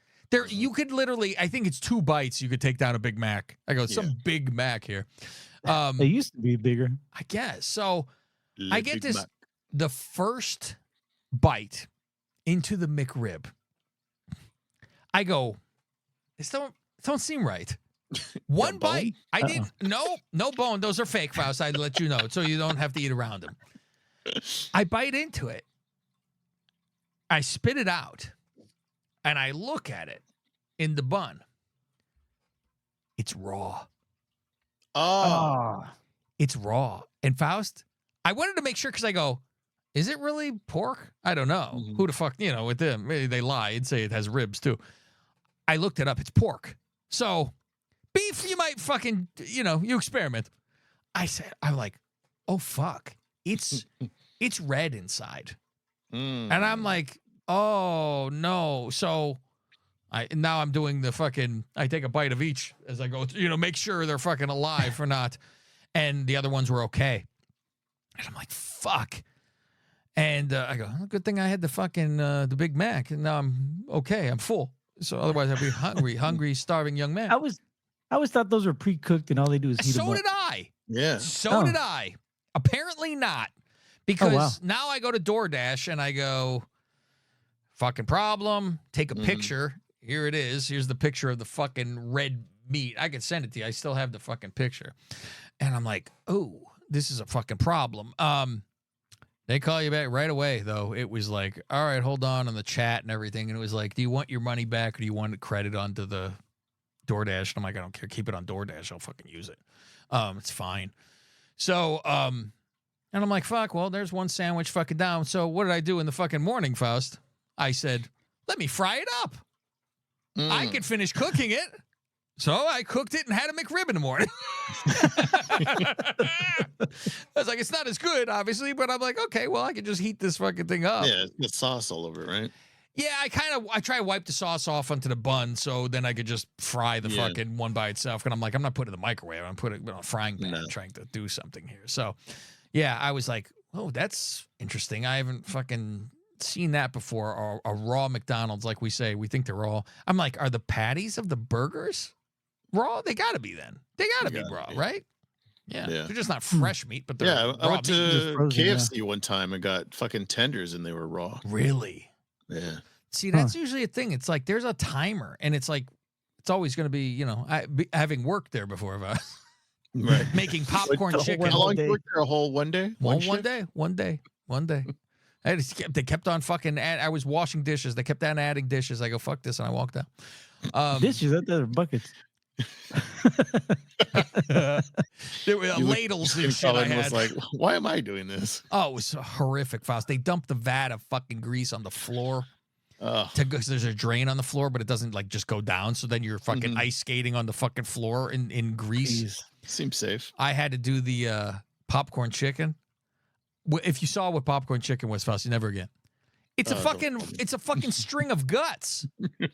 You could literally, I think it's 2 bites, you could take down a Big Mac. I go, some Big Mac here. They used to be bigger. I guess. So I get Big this, Mac. the first bite into the McRib. I go, this don't seem right. One bite. I did no bone. Those are fake, Faust. I'd let you know, so you don't have to eat around them. I bite into it. I spit it out, and I look at it in the bun. It's raw. Oh. It's raw. And Faust, I wanted to make sure because I go, is it really pork? I don't know. Who the fuck, with them? Maybe they lie and say it has ribs too. I looked it up. It's pork. So beef, you might fucking, you experiment. I'm like, oh fuck. It's red inside. And I'm like, oh no. So now I'm doing the fucking, I take a bite of each as I go, make sure they're fucking alive or not. And the other ones were okay. And I'm like, fuck. And I go, good thing I had the fucking, the Big Mac. And now I'm okay. I'm full. So otherwise I'd be hungry, starving young man. I always thought those were pre-cooked and all they do is heat them up. So did I. Yeah. So did I. Apparently not. Because now I go to DoorDash and I go, fucking problem. Take a picture. Here it is. Here's the picture of the fucking red meat. I can send it to you. I still have the fucking picture. And I'm like, oh, this is a fucking problem. They call you back right away, though. It was like, all right, hold on the chat and everything. And it was like, do you want your money back or do you want it credit onto the DoorDash? And I'm like, I don't care. Keep it on DoorDash. I'll fucking use it. It's fine. So, and I'm like, fuck, well, there's one sandwich fucking down. So what did I do in the fucking morning, Faust? I said, let me fry it up. I could finish cooking it. So I cooked it and had a McRib in the morning. I was like, it's not as good, obviously, but I'm like, okay, well, I can just heat this fucking thing up. Yeah, it's sauce all over it, right? Yeah, I try to wipe the sauce off onto the bun so then I could just fry the fucking one by itself. And I'm like, I'm not putting it in the microwave. I'm putting it on a frying pan trying to do something here. So, yeah, I was like, oh, that's interesting. I haven't fucking seen that before. Or a raw McDonald's, like we say. We think they're raw. I'm like, are the patties of the burgers raw? They got to be then. They got to be raw, right? Yeah. They're just not fresh meat, but they're raw I went meat. to KFC one time and got fucking tenders and they were raw. Really? Yeah. See, that's usually a thing. It's like there's a timer, and it's like it's always going to be, having worked there before, right? Making popcorn chicken. How long did you work there? A whole one day? One day. They kept on fucking. I was washing dishes. They kept on adding dishes. I go, fuck this, and I walked out. Dishes, they're buckets. There were ladles and shit. I was had. like, why am I doing this? Oh, it was horrific, Faust. They dumped the vat of fucking grease on the floor. Because there's a drain on the floor, but it doesn't like just go down. So then you're fucking ice skating on the fucking floor in grease. Jeez. Seems safe. I had to do the popcorn chicken. If you saw what popcorn chicken was, Faust, you never again. It's a fucking string of guts.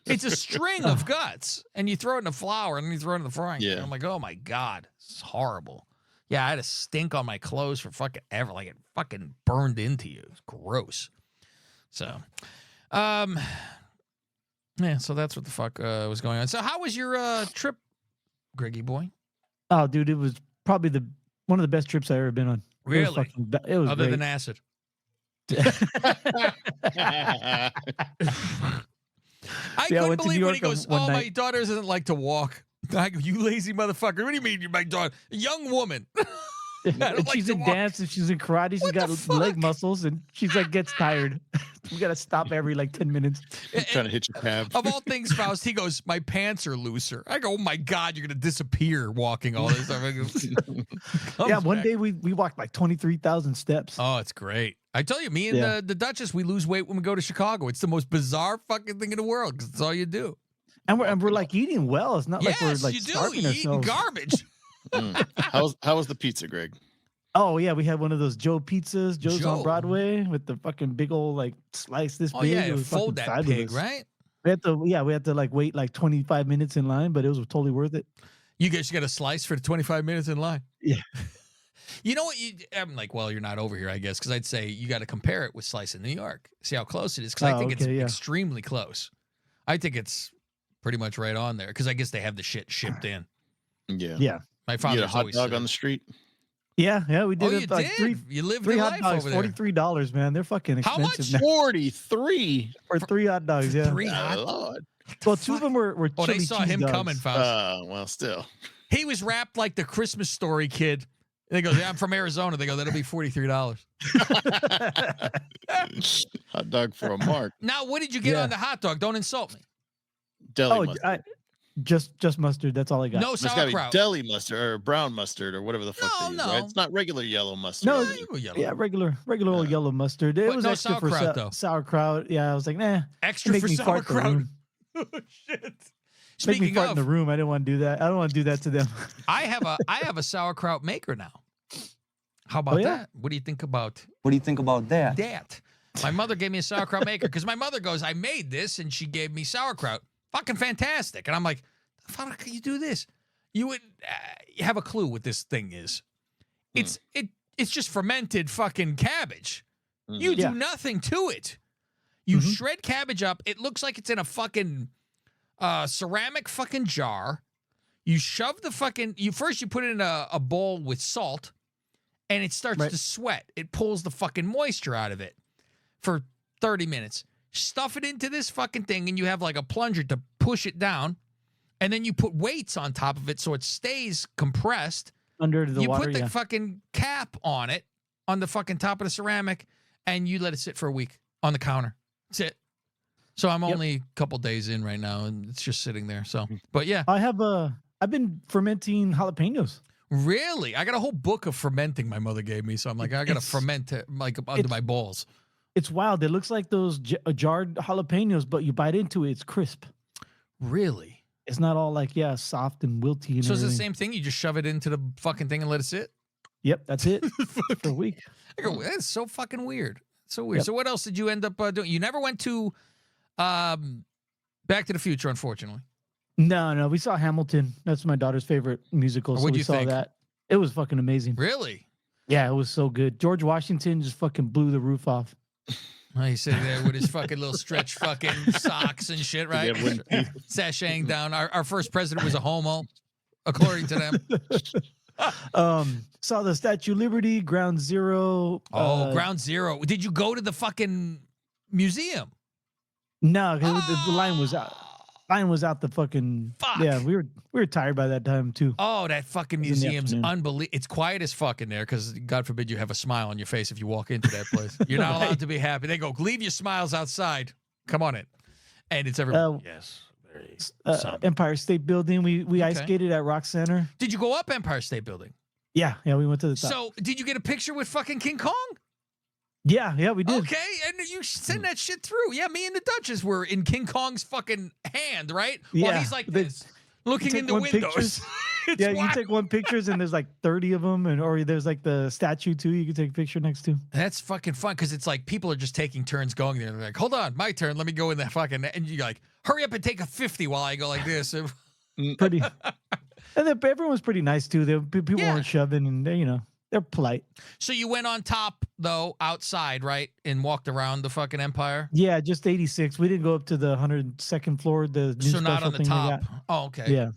It's a string of guts, and you throw it in the flour, and then you throw it in the frying pan. I'm like, oh my god, it's horrible. Yeah, I had a stink on my clothes for fucking ever. Like it fucking burned into you. It's gross. So, yeah. So that's what the fuck was going on. So how was your trip, Greggy boy? Oh, dude, it was probably one of the best trips I've ever been on. Really? It was Other great. than acid. I couldn't believe when he goes, my daughter doesn't like to walk. I go, you lazy motherfucker. What do you mean you're my daughter? A young woman. She's in dance and she's in karate. She's got leg muscles and she's like gets tired. We got to stop every like 10 minutes. Trying to hit your cab. Of all things, Faust, he goes, my pants are looser. I go, oh my God, you're going to disappear walking all this time. Yeah, one day we walked like 23,000 steps. Oh, it's great. I tell you, me and the Duchess, we lose weight when we go to Chicago. It's the most bizarre fucking thing in the world because it's all you do. And we're like eating well. It's not like we're like starving You're ourselves. eating garbage. How was the pizza, Greg? Oh yeah, we had one of those Joe pizzas, Joe's on Broadway with the fucking big old like slice this big. Yeah, it was fold that fabulous. pig, right? We had to like wait like 25 minutes in line, but it was totally worth it. You guys got a slice for the 25 minutes in line. Yeah. You know what? I'm like, well, you're not over here, I guess, because I'd say you got to compare it with Slice in New York. See how close it is, because I think it's extremely close. I think it's pretty much right on there, because I guess they have the shit shipped in. Yeah. Yeah. My father's you had a hot always dog said, on the street. Yeah, we did. Oh, it you like did? You lived three your hot life dogs, over there. $43, man. They're fucking expensive. How much? 43 for 3 hot dogs. Yeah. 3 hot. Lord. Well, 2 of them were. Oh, they chili saw cheese him dogs. coming, Faust. Well, still. He was wrapped like the Christmas Story kid. They go, yeah, I'm from Arizona. They go, that'll be $43. Hot dog for a mark. Now, what did you get on the hot dog? Don't insult me. Deli mustard. Just mustard. That's all I got. No It's got to sauerkraut. be deli mustard or brown mustard or whatever the fuck they use, right? It's not regular yellow mustard. No, right? yeah, regular old yellow mustard. It But was no extra for sauerkraut, though. sauerkraut. Yeah, I was like, nah. Extra make for me fart in the sauerkraut. room. Oh, shit. Make me Speaking fart in the of, room. I didn't want to do that. I don't want to do that to them. I have a sauerkraut maker now. How about yeah? that? What do you think about What do you think about that? that? My mother gave me a sauerkraut maker because my mother goes, I made this, and she gave me sauerkraut. Fucking fantastic. And I'm like, how can you do this? You would have a clue what this thing is. It's just fermented fucking cabbage. You do nothing to it. You shred cabbage up. It looks like it's in a fucking ceramic fucking jar. You shove the fucking you put it in a bowl with salt, and it starts to sweat. It pulls the fucking moisture out of it for 30 minutes. Stuff it into this fucking thing, and you have like a plunger to push it down. And then you put weights on top of it so it stays compressed. Under the water, You put the fucking cap on it, on the fucking top of the ceramic, and you let it sit for a week on the counter. That's it. So I'm only a couple days in right now, and it's just sitting there. So, but yeah. I've been fermenting jalapenos. Really? I got a whole book of fermenting my mother gave me, so I'm like, I got to ferment it like under my balls. It's wild. It looks like those jarred jalapenos, but you bite into it, it's crisp. Really? It's not all like, soft and wilty. And so it's the everything. same thing? You just shove it into the fucking thing and let it sit? Yep, that's it for a week. I go, that's so fucking weird. So weird. Yep. So what else did you end up doing? You never went to Back to the Future, unfortunately. No. We saw Hamilton. That's my daughter's favorite musical. So we saw that. It was fucking amazing. Really? Yeah, it was so good. George Washington just fucking blew the roof off. Oh, he's sitting there with his fucking little stretch fucking socks and shit, right? Sashaying down. Our first president was a homo, according to them. Saw the Statue of Liberty, Ground Zero. Ground Zero. Did you go to the fucking museum? No, the line was out. Line was out the fucking. Fuck. Yeah, we were tired by that time too. Oh, that fucking It was in the museum's afternoon. unbelievable. It's quiet as fuck in there because God forbid you have a smile on your face if you walk into that place. You're not allowed to be happy. They go, leave your smiles outside. Come on in. And it's everybody. Yes. Very Empire State Building. We ice Okay. skated at Rock Center. Did you go up Empire State Building? Yeah, we went to the top. So did you get a picture with fucking King Kong? Yeah, we did. Okay, and you send that shit through. Yeah, me and the Duchess were in King Kong's fucking hand, right? While Yeah, he's like they- this, looking take in the one windows. pictures. It's Yeah, you wild. take one pictures and there's like 30 of them, or there's like the statue too. You can take a picture next to. That's fucking fun because it's like people are just taking turns going there. They're like, hold on, my turn. Let me go in that fucking. And you're like, hurry up and take a 50 while I go like this. Pretty. And then everyone's pretty nice too. People Yeah. weren't shoving, and they're polite. So you went on top though, outside, right, and walked around the fucking Empire. Yeah, just 86. We didn't go up to the 102nd floor. The new So not special on the thing they top. got. Oh, okay. Yeah.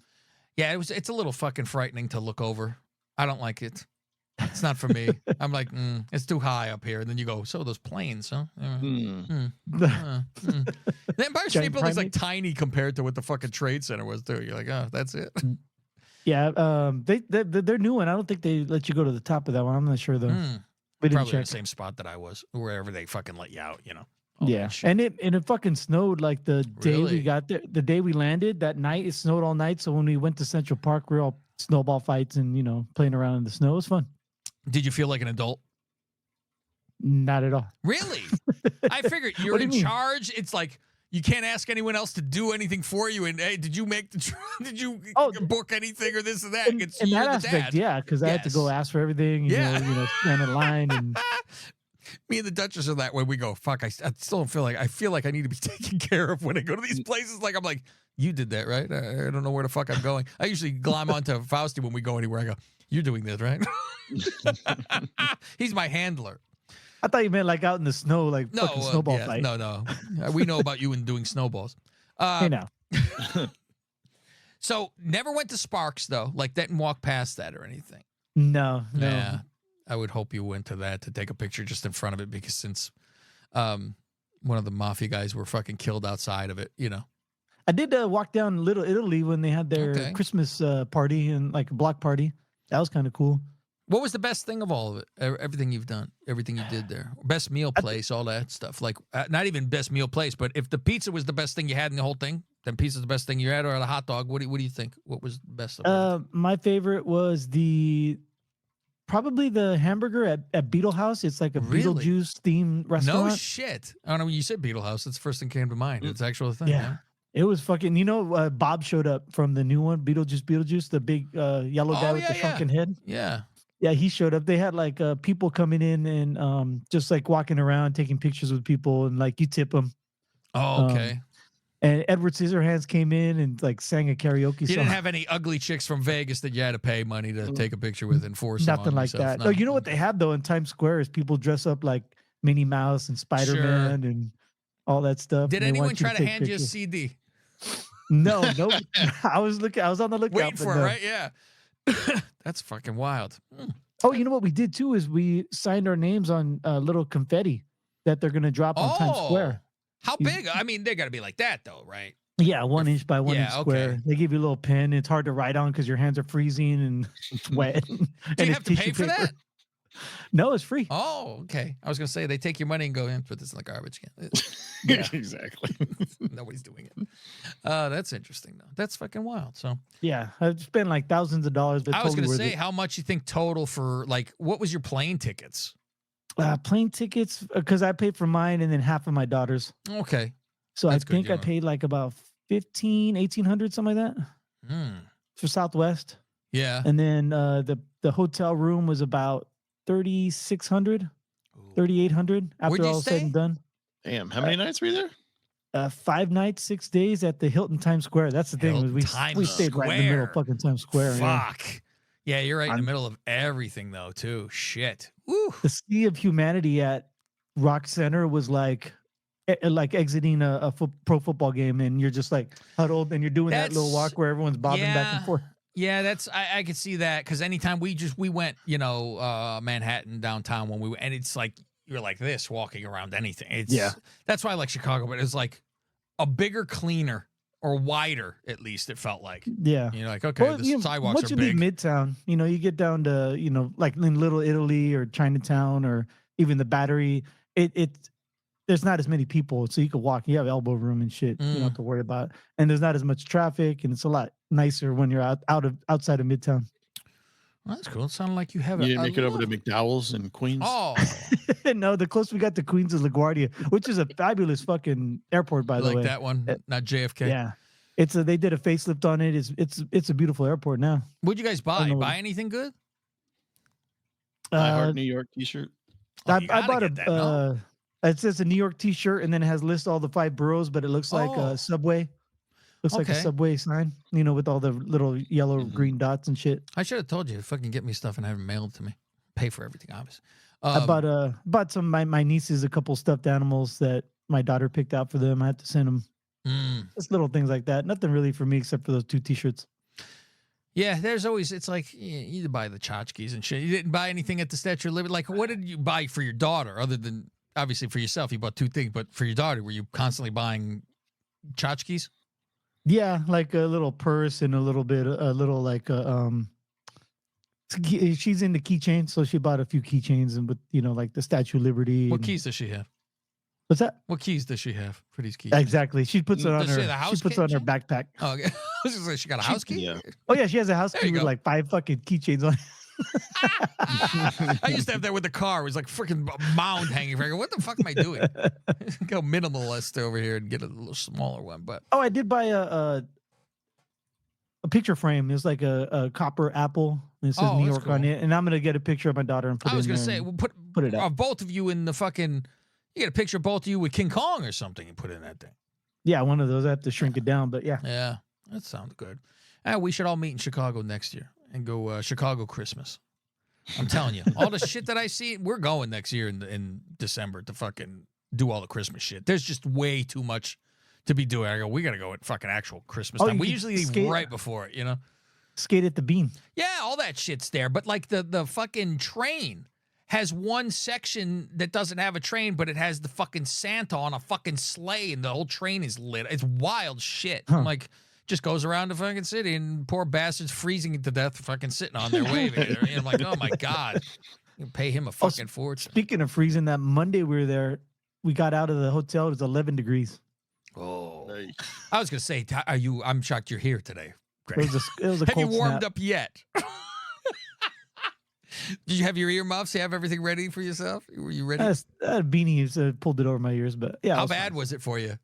Yeah, it's a little fucking frightening to look over. I don't like it. It's not for me. I'm like, it's too high up here. And then you go, so those planes, huh? The Empire State Giant Building's like primates. tiny compared to what the fucking Trade Center was too. You're like, oh, that's it. Yeah, they're new, and I don't think they let you go to the top of that one. I'm not sure though. We didn't Probably check. the same spot that I was, wherever they fucking let you out, Yeah, and it fucking snowed like the day Really? we got there. The day we landed that night, it snowed all night. So when we went to Central Park, we were all snowball fights and playing around in the snow. It was fun. Did you feel like an adult? Not at all. Really? I figured you're What do you in mean? charge. It's like you can't ask anyone else to do anything for you. And hey, did you did you book anything or this or that? In It's that you're the aspect, dad. yeah, because I had to go ask for everything. Yeah. Stand in line and. Me and the Duchess are that way. We go, fuck, I still don't feel like, I feel like I need to be taken care of when I go to these places. Like, I'm like, you did that, right? I don't know where the fuck I'm going. I usually glom onto Fausti when we go anywhere. I go, you're doing this, right? He's my handler. I thought you meant like out in the snow, like No, fucking snowball yeah, fight. no. We know about you and doing snowballs. Hey now. So never went to Sparks though. Like didn't walk past that or anything. No. Yeah. I would hope you went to that to take a picture just in front of it because since one of the mafia guys were fucking killed outside of it, I did walk down Little Italy when they had their Christmas party and like a block party. That was kind of cool. What was the best thing of all of it? Everything you've done, everything you did there, best meal place, all that stuff. Like not even best meal place, but if the pizza was the best thing you had in the whole thing, then pizza's the best thing you had, or the hot dog. What do you think? What was the best? Of My favorite was probably the hamburger at Beetle House. It's like a Really? Beetlejuice themed restaurant. No shit. I don't know when you said Beetle House. That's the first thing came to mind. It's actual thing. Yeah. It was fucking, Bob showed up from the new one, Beetlejuice, the big yellow guy with the shrunken head. Yeah. Yeah, he showed up. They had like people coming in and just like walking around, taking pictures with people, and like you tip them. Oh, okay. And Edward Scissorhands came in and like sang a karaoke You song. didn't have any ugly chicks from Vegas that you had to pay money to take a picture with and force them Nothing on like yourself. that. No. No, you know what they have though in Times Square is people dress up like Minnie Mouse and Spider-Man and all that stuff. Did and they anyone want you try to take hand you a pictures. CD? No. I was on the lookout. Waiting but for it, no. right? Yeah. That's fucking wild. Oh, you know what we did too is we signed our names on little confetti that they're gonna drop on Times Square. How big? I mean, they got to be like that though, right? Yeah, 1 inch by 1 Yeah, inch square. okay. They give you a little pen. It's hard to write on because your hands are freezing and it's wet. Do you have to pay for that? No, it's free. Oh, okay. I was gonna say they take your money and go in, put this in the garbage can. Yeah, exactly. Nobody's doing it. That's interesting though. That's fucking wild. So Yeah, I've spent like thousands of dollars, but I was totally gonna worth say, it. how much you think total for like what was your plane tickets? Plane tickets because I paid for mine and then half of my daughter's. Okay. So That's I good, think I yeah. paid like about 1,800, something like that for Southwest. Yeah. And then the hotel room was about 3,600, 3,800 Where'd after you all stay? said and done. Damn, how many nights were you there? 5 nights, 6 days at the Hilton Times Square. That's the thing. Hilton We Times stayed right in the middle of Square. fucking Times Square. yeah. Fuck. Yeah, you're right in the middle of everything though, too. Shit. Woo. The sea of humanity at Rock Center was like exiting a pro football game, and you're just like huddled, and you're doing that little walk where everyone's bobbing back and forth. Yeah, that's I could see that because anytime we went, Manhattan downtown when we went, and it's like you're like this walking around anything. It's that's why I like Chicago, but it's like a bigger, cleaner or wider, at least it felt like. Yeah. You're like, okay, the sidewalks once are you leave big. Midtown, you get down to, like in Little Italy or Chinatown or even the Battery, there's not as many people, so you can walk. You have elbow room and shit. You don't have to worry about it. And there's not as much traffic, and it's a lot nicer when you're outside of Midtown. Well, that's cool. It sounded like you have You didn't make it over to McDowell's in Queens? Oh. No, the closest we got to Queens is LaGuardia, which is a fabulous fucking airport, by the way. Like that one, not JFK. Yeah. They did a facelift on it. It's a beautiful airport now. What'd you guys buy? Buy anything good? I Heart New York t-shirt. I bought it says a New York t-shirt, and then it has lists all the 5 boroughs, but it looks like a Subway. Looks like a Subway sign, with all the little yellow, green dots and shit. I should have told you to fucking get me stuff and have it mailed to me. Pay for everything, obviously. I bought some my nieces a couple stuffed animals that my daughter picked out for them. I had to send them. Just little things like that. Nothing really for me except for those 2 t-shirts. Yeah, there's always, it's like, you buy the tchotchkes and shit. You didn't buy anything at the Statue of Liberty. Like, what did you buy for your daughter other than, obviously for yourself, you bought 2 things, but for your daughter, were you constantly buying tchotchkes? Yeah, like a little purse and a little she's into keychains, so she bought a few keychains and with, like the Statue of Liberty. What keys does she have? What's that? What keys does she have for these keys? Exactly. She puts it on her. She puts it on her backpack. Oh, okay. She got a house key? Yeah. Oh yeah, she has a house key with like 5 fucking keychains on it. I used to have that with the car. It was like freaking mound hanging. What the fuck am I doing? Go minimalist over here and get a little smaller one. But I did buy a picture frame. It's like a copper apple. And it says New York on it. And I'm gonna get a picture of my daughter and put it in there. I was gonna say, we'll put it up. Both of you in the fucking. You get a picture of both of you with King Kong or something and put in that thing. Yeah, one of those. I have to shrink it down, but yeah. Yeah, that sounds good. We should all meet in Chicago next year and go Chicago Christmas. I'm telling you, all the shit that I see, we're going next year in December to fucking do all the Christmas shit. There's just way too much to be doing. I go, we got to go at fucking actual Christmas time. We usually leave right before it, Skate at the Bean. Yeah, all that shit's there. But like the fucking train has one section that doesn't have a train, but it has the fucking Santa on a fucking sleigh, and the whole train is lit. It's wild shit. I'm like, just goes around the fucking city, and poor bastards freezing to death, fucking sitting on there waving. And I'm like, oh my god, you pay him a fucking fortune. Speaking of freezing, that Monday we were there, we got out of the hotel. It was 11 degrees. Oh, I was gonna say, I'm shocked you're here today. Great. It was a Have you cold warmed snap. up yet? Did you have your earmuffs? You have everything ready for yourself? Were you ready? I had beanies, pulled it over my ears, but yeah. How bad was it for you?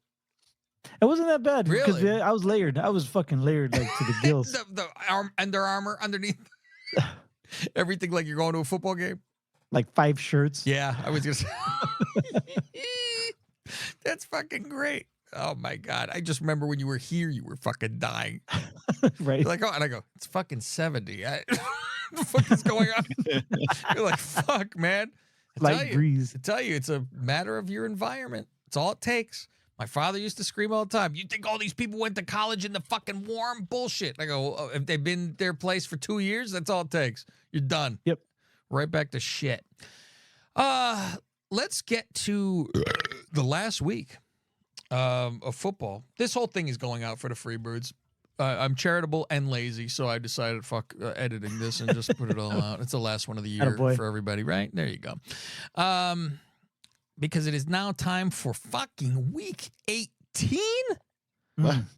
It wasn't that bad. Really? Because I was layered. I was fucking layered like to the gills. the Under Armour underneath. Everything like you're going to a football game. Like 5 shirts. Yeah, I was gonna say. That's fucking great. Oh my god! I just remember when you were here, you were fucking dying. Right. You're like, oh, and I go, it's fucking 70. What the fuck is going on? You're like, fuck, man. Light breeze. I tell you, it's a matter of your environment. It's all it takes. My father used to scream all the time, you think all these people went to college in the fucking warm? Bullshit. I go, if they've been their place for 2 years, that's all it takes. You're done. Yep. Right back to shit. Let's get to the last week of football. This whole thing is going out for the Freebirds. I'm charitable and lazy, so I decided fuck editing this and just put it all out. It's the last one of the year for everybody, right? There you go. Because it is now time for fucking week 18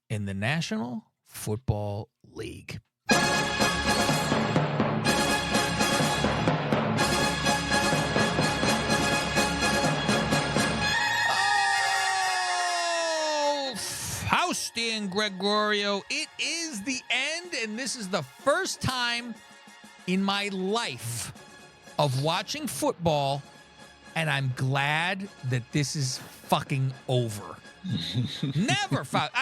in the National Football League. Faustin Gregorio, it is the end, and this is the first time in my life of watching football, and I'm glad that this is fucking over. Never, Faust.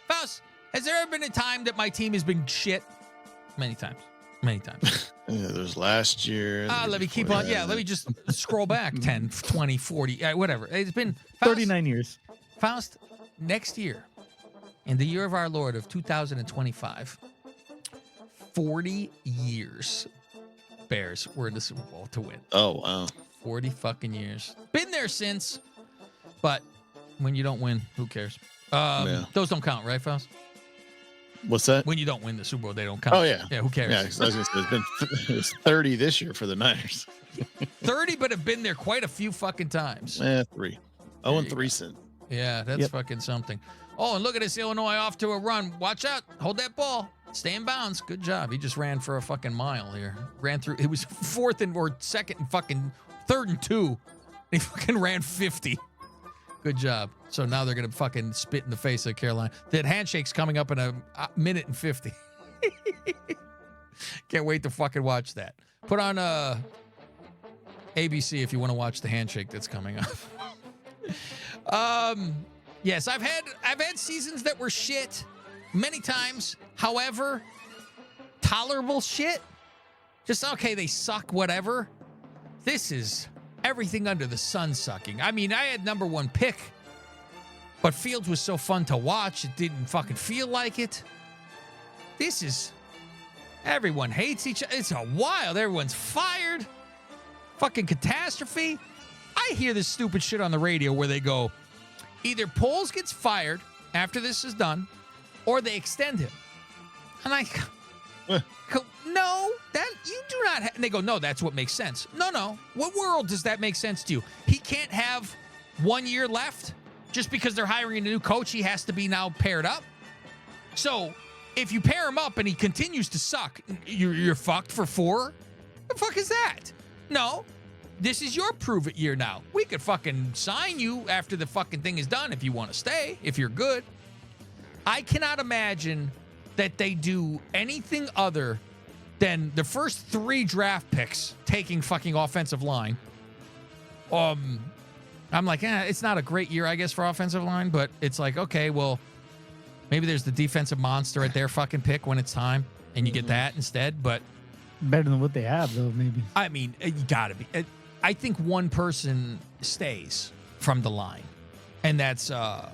Faust, has there ever been a time that my team has been shit? Many times. Many times. Yeah, there's last year. Let me keep on. Yeah, let me just scroll back 10, 20, 40, whatever. It's been Faust, 39 years. Faust, next year, in the year of our Lord of 2025, 40 years Bears were in the Super Bowl to win. Oh, wow. 40 fucking years. Been there since, but when you don't win, who cares? Those don't count, right, Faust? What's that? When you don't win the Super Bowl, they don't count. Oh yeah. Yeah. Who cares? Yeah, 'cause I was gonna say it was 30 this year for the Niners. 30, but have been there quite a few fucking times. 3. 0-3 since. Yeah, that's fucking something. Oh, and look at this Illinois off to a run. Watch out. Hold that ball. Stay in bounds. Good job. He just ran for a fucking mile here. Ran through. It was second and fucking 3rd and 2. He fucking ran 50. Good job. So now they're going to fucking spit in the face of Carolina. That handshake's coming up in a minute and 50. Can't wait to fucking watch that. Put on ABC if you want to watch the handshake that's coming up. Yes, I've had seasons that were shit many times. However, tolerable shit. Just okay, they suck, whatever. This is everything under the sun sucking. I mean, I had number 1 pick, but Fields was so fun to watch, it didn't fucking feel like it. This is everyone hates each other. It's a wild. Everyone's fired. Fucking catastrophe. I hear this stupid shit on the radio where they go, either Poles gets fired after this is done, or they extend him. And I go, no, that you do not. And they go, no, that's what makes sense. No. What world does that make sense to you? He can't have 1 year left just because they're hiring a new coach. He has to be now paired up. So if you pair him up and he continues to suck, you're fucked for 4. The fuck is that? No. This is your prove it year now. We could fucking sign you after the fucking thing is done if you want to stay, if you're good. I cannot imagine that they do anything other than the first 3 draft picks taking fucking offensive line. I'm like, it's not a great year, I guess, for offensive line, but it's like, okay, well, maybe there's the defensive monster at their fucking pick when it's time, and you get that instead, but... Better than what they have, though, maybe. I mean, you gotta be... I think one person stays from the line, and that's, a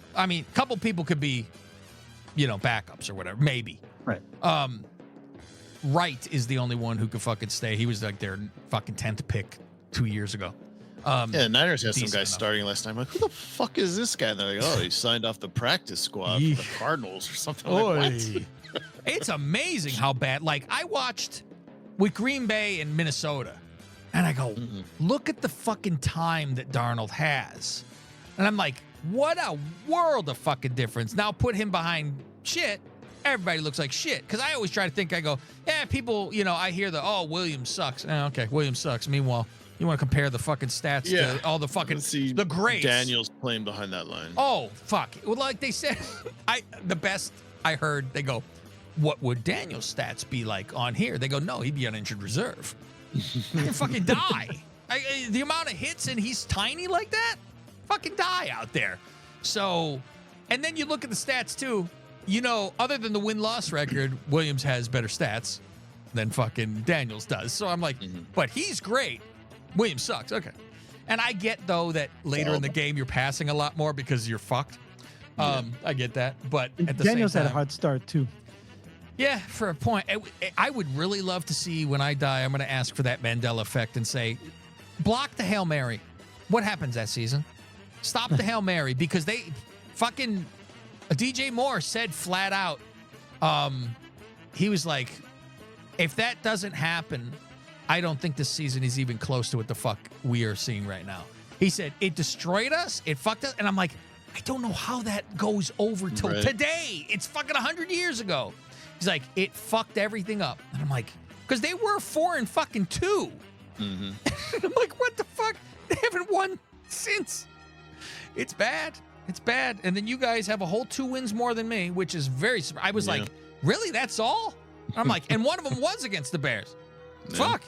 couple people could be, backups or whatever, maybe. Right. Wright is the only one who could fucking stay. He was like their fucking 10th pick 2 years ago. Niners had some guys starting last time. Like, who the fuck is this guy? And they're like, oh, he signed off the practice squad for the Cardinals or something like that. It's amazing how bad. Like, I watched with Green Bay and Minnesota, and I go, look at the fucking time that Darnold has. And I'm like, what a world of fucking difference. Now put him behind shit. Everybody looks like shit. Because I always try to think, I go, yeah, people, I hear Williams sucks. Okay, Williams sucks. Meanwhile, you want to compare the fucking stats to all the fucking, the greats. Daniels playing behind that line. Oh, fuck. Well, like they said, the best I heard, they go, what would Daniel's stats be like on here? They go, no, he'd be on injured reserve. He'd fucking die. The amount of hits and he's tiny like that, fucking die out there. So, and then you look at the stats too. Other than the win-loss record, Williams has better stats than fucking Daniels does. So I'm like, but he's great. Williams sucks. Okay. And I get, though, that later in the game you're passing a lot more because you're fucked. I get that. But at the Daniels same time, had a hard start, too. Yeah, for a point. I would really love to see when I die, I'm going to ask for that Mandela effect and say, block the Hail Mary. What happens that season? Stop the Hail Mary because they fucking... DJ Moore said flat out, he was like, if that doesn't happen, I don't think this season is even close to what the fuck we are seeing right now. He said, it destroyed us, it fucked us, and I'm like, I don't know how that goes over till today. It's fucking 100 years ago. He's like, it fucked everything up. And I'm like, because they were 4-2. I'm like, what the fuck? They haven't won since. It's bad. It's bad. And then you guys have a whole 2 wins more than me, which is very... I was like, really? That's all? I'm like, and one of them was against the Bears. Fuck.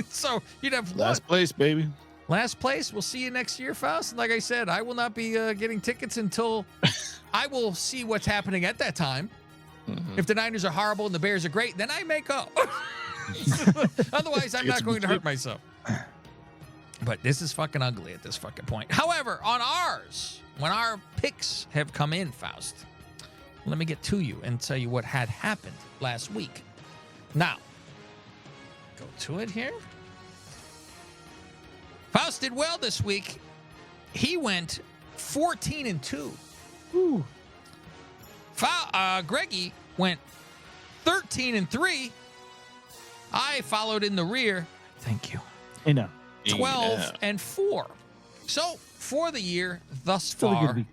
So you'd have last place, baby. Last place. We'll see you next year, Faust. Like I said, I will not be getting tickets until I will see what's happening at that time. If the Niners are horrible and the Bears are great, then I may go. Otherwise, I'm not going to hurt myself. But this is fucking ugly at this fucking point. However, on ours, when our picks have come in, Faust, let me get to you and tell you what had happened last week. Now, go to it here. Faust did well this week. He went 14-2. Ooh. Greggy went 13-3. I followed in the rear. Thank you. I know. 12-4. So for the year thus Still a far, good week.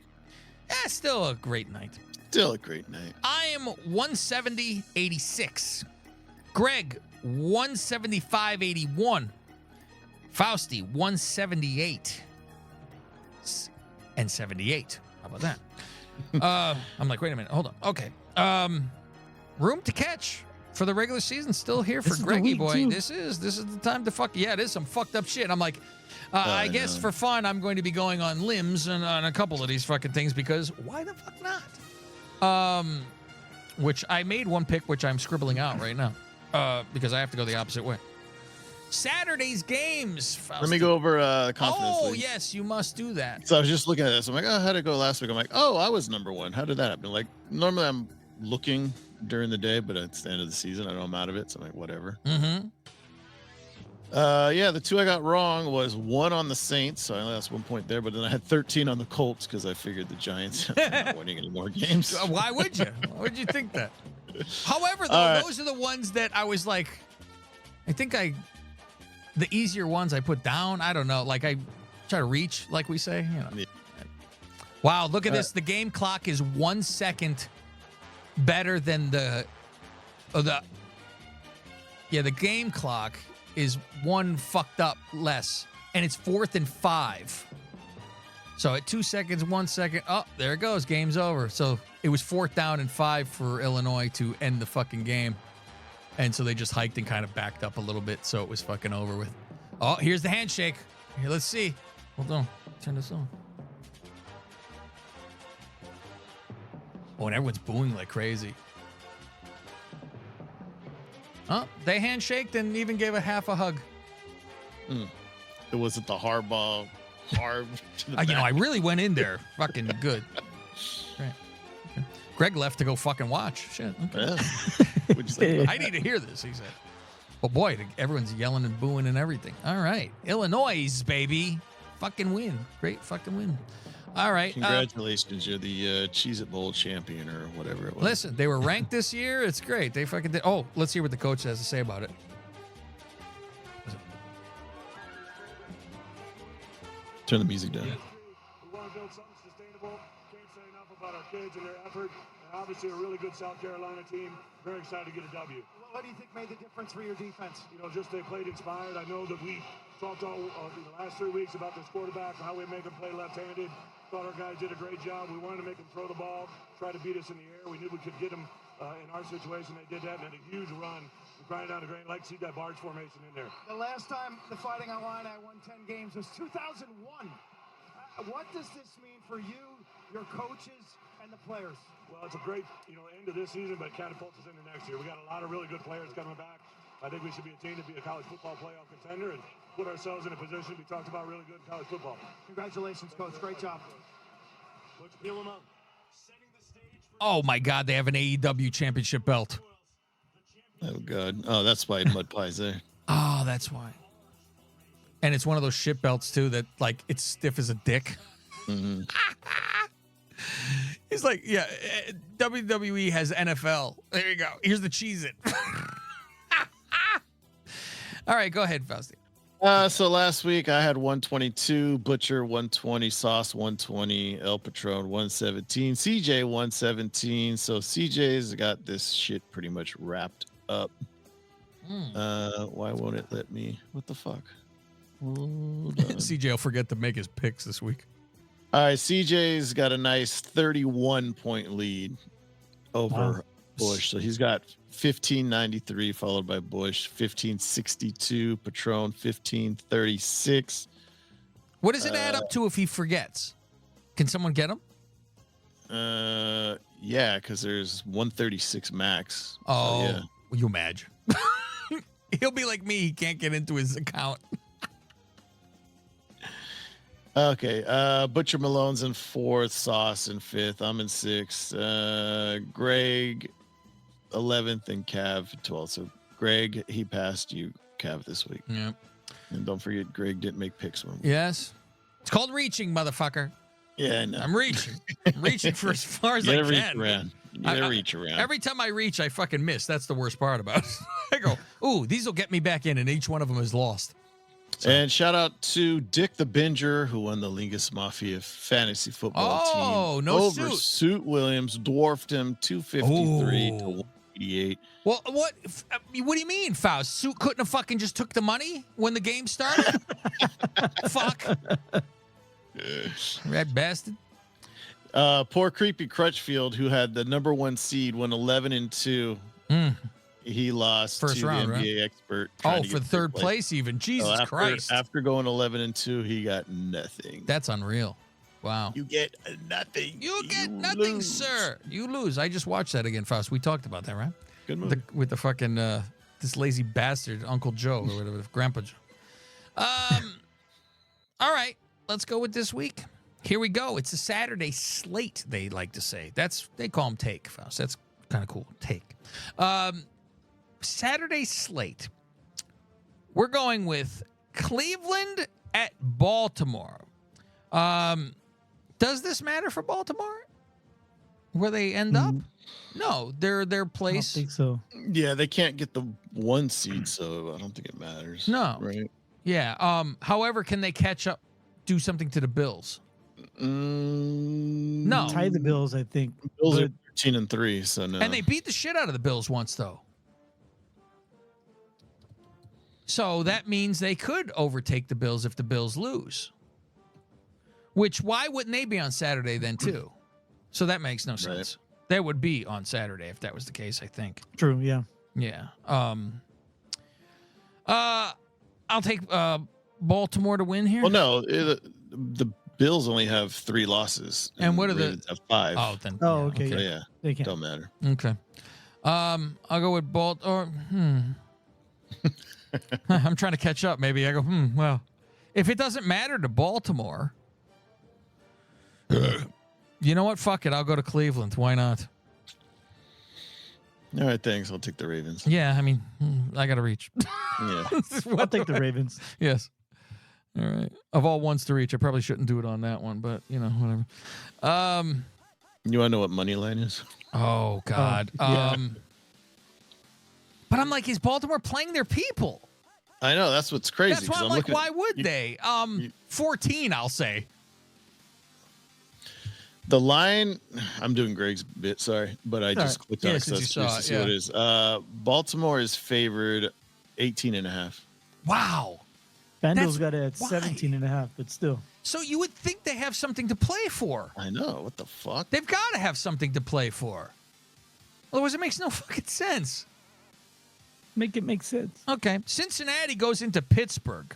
still a great night. Still a great night. I am 170-86. Greg 175-81. Fausty 178 and 78. How about that? I'm like, wait a minute, hold on. Okay. Room to catch for the regular season still here for This is the Greggy week, boy. too. This is the time to fuck. Yeah, it is some fucked up shit. I'm like, I guess for fun, I'm going to be going on limbs and on a couple of these fucking things because why the fuck not? Which I made one pick, which I'm scribbling out right now, because I have to go the opposite way. Saturday's games. Fausty. Let me go over confidence. Oh, league. yes, you must do that. So I was just looking at this. I'm like, oh, how'd it go last week? I'm like, oh, I was number one. How did that happen? Like, normally I'm looking during the day, but it's the end of the season. I know I'm out of it. So I'm like, whatever. Mm-hmm. Yeah, the two I got wrong was one on the Saints. So I only lost 1 point there. But then I had 13 on the Colts because I figured the Giants are not winning any more games. Why would you? Why would you think that? However, though, All right. those are the ones that I was like, the easier ones I put down. I don't know. Like I try to reach, like we say. You know. Yeah. Wow, look at this. The game clock is 1 second better than the game clock is one fucked up less, and it's 4th and 5. So at 2 seconds, 1 second, oh, there it goes. Game's over. So it was 4th down and 5 for Illinois to end the fucking game. And so they just hiked and kind of backed up a little bit, so it was fucking over with. Oh, here's the handshake. Here, let's see. Hold on. Turn this on. Oh, and everyone's booing like crazy. Oh, they handshaked and even gave a half a hug. It wasn't the Harbaugh to the back. I really went in there fucking good. Right. Okay. Greg left to go fucking watch. Shit. Okay. Yeah. What'd you say? I need to hear this, he said. Well, boy, everyone's yelling and booing and everything. All right. Illinois, baby. Fucking win. Great fucking win. All right. Congratulations. You're the Cheez-It Bowl champion or whatever it was. Listen, they were ranked this year. It's great. They fucking did. Oh, let's hear what the coach has to say about it. Turn the music down. We want to build something sustainable. Can't say enough about our kids and their effort. And obviously a really good South Carolina team. Very excited to get a W. What do you think made the difference for your defense? Just they played inspired. I know that we talked all the last 3 weeks about this quarterback, how we make him play left-handed. Thought our guys did a great job. We wanted to make him throw the ball, try to beat us in the air. We knew we could get him in our situation. They did that and had a huge run. We grinded down the grain. Like to see that barge formation in there. The last time the Fighting Illini won 10 games was 2001. What does this mean for you, your coaches, and the players? Well, it's a great, end of this season, but it catapults us into next year. We got a lot of really good players coming back. I think we should be a team to be a college football playoff contender and put ourselves in a position to be talked about really good in college football. Congratulations, Coach. Great job. Let's peel them up. Oh, my God. They have an AEW championship belt. Oh, God. Oh, that's why Mud Pie's there. Oh, that's why. And it's one of those shit belts, too, that, like, it's stiff as a dick. Mm-hmm. He's like, yeah, WWE has NFL. There you go. Here's the Cheez-It. All right, go ahead, Fausty. So last week I had 122, Butcher 120, Sauce 120, El Patron 117, CJ 117. So CJ's got this shit pretty much wrapped up. Why won't it let me? What the fuck? CJ will forget to make his picks this week. All right, CJ's got a nice 31-point lead over Bush. So he's got 1593, followed by Bush, 1562, Patron, 1536. What does it add up to if he forgets? Can someone get him? Yeah, because there's 136 max. Oh, so yeah. You imagine? He'll be like me. He can't get into his account. Okay, Butcher Malone's in 4th, Sauce in 5th. I'm in 6th. Greg 11th and Cav 12th. So Greg, he passed you, Cav, this week. Yeah. And don't forget, Greg didn't make picks one. Yes. It's called reaching, motherfucker. Yeah, no. I'm reaching. I'm reaching for as far as I You gotta reach can. around. You gotta reach around. Every time I reach, I fucking miss. That's the worst part about it. I go, ooh, these will get me back in, and each one of them is lost. So. And shout out to Dick the Binger, who won the Lingus Mafia fantasy football team. Oh, no over Suit Williams, dwarfed him 253 to 188. Well, what do you mean, Faust? Suit couldn't have fucking just took the money when the game started? Fuck. Red bastard. Poor creepy Crutchfield, who had the number 1 seed, went 11-2. He lost First to round, the NBA right? expert. Oh, for third place even. Jesus Christ. After going 11-2, he got nothing. That's unreal. Wow. You get nothing. You get nothing, lose. sir. You lose. I just watched that again, Faust. We talked about that, right? Good movie. With the fucking this lazy bastard, Uncle Joe or whatever, Grandpa Joe. All right, let's go with this week. Here we go. It's a Saturday slate, they like to say. They call them take, Faust. That's kind of cool. Take. Saturday slate. We're going with Cleveland at Baltimore. Does this matter for Baltimore? Where they end up? No, their place. I don't think so. Yeah, they can't get the 1 seed, so I don't think it matters. No. Right? Yeah. However, can they catch up, do something to the Bills? No. Tie the Bills, I think. Bills are 13-3, so no. And they beat the shit out of the Bills once, though. So that means they could overtake the Bills if the Bills lose. Which, why wouldn't they be on Saturday then, too? So that makes no sense. Right. They would be on Saturday if that was the case, I think. True, yeah. Yeah. I'll take Baltimore to win here. Well, no, the Bills only have 3 losses. And what are the Ravens have 5? Oh, then. Oh, okay. So, yeah. They can't. Don't matter. Okay. I'll go with Baltimore. I'm trying to catch up. Maybe I go, well, if it doesn't matter to Baltimore, you know what? Fuck it. I'll go to Cleveland. Why not? All right, thanks. I'll take the Ravens. Yeah, I mean, I got to reach. Yeah. I'll take the Ravens. Yes. All right. Of all ones to reach, I probably shouldn't do it on that one, but, whatever. You want to know what money line is? Oh, God. Yeah. But I'm like, is Baltimore playing their people? I know. That's what's crazy. That's why I'm like, why would they? 14, I'll say. The line, I'm doing Greg's bit, sorry, but I just clicked on it since you saw to it, see what it is. Baltimore is favored 18.5. Wow. Vandals got it at 17.5, but still. So you would think they have something to play for. I know. What the fuck? They've got to have something to play for. Otherwise, it makes no fucking sense. Make it make sense. Okay. Cincinnati goes into Pittsburgh.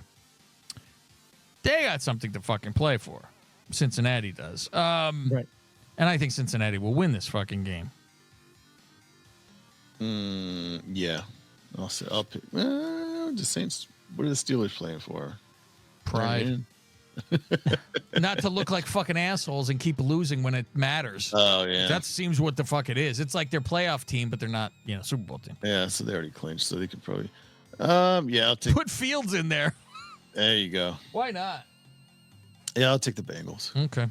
They got something to fucking play for. Cincinnati does. Right. And I think Cincinnati will win this fucking game. Yeah. I'll pick. The Saints. What are the Steelers playing for? Pride. Not to look like fucking assholes and keep losing when it matters. Oh, yeah. That seems what the fuck it is. It's like their playoff team, but they're not, Super Bowl team. Yeah, so they already clinched, so they could probably. Yeah, I'll take. Put Fields in there. There you go. Why not? Yeah, I'll take the Bengals. Okay.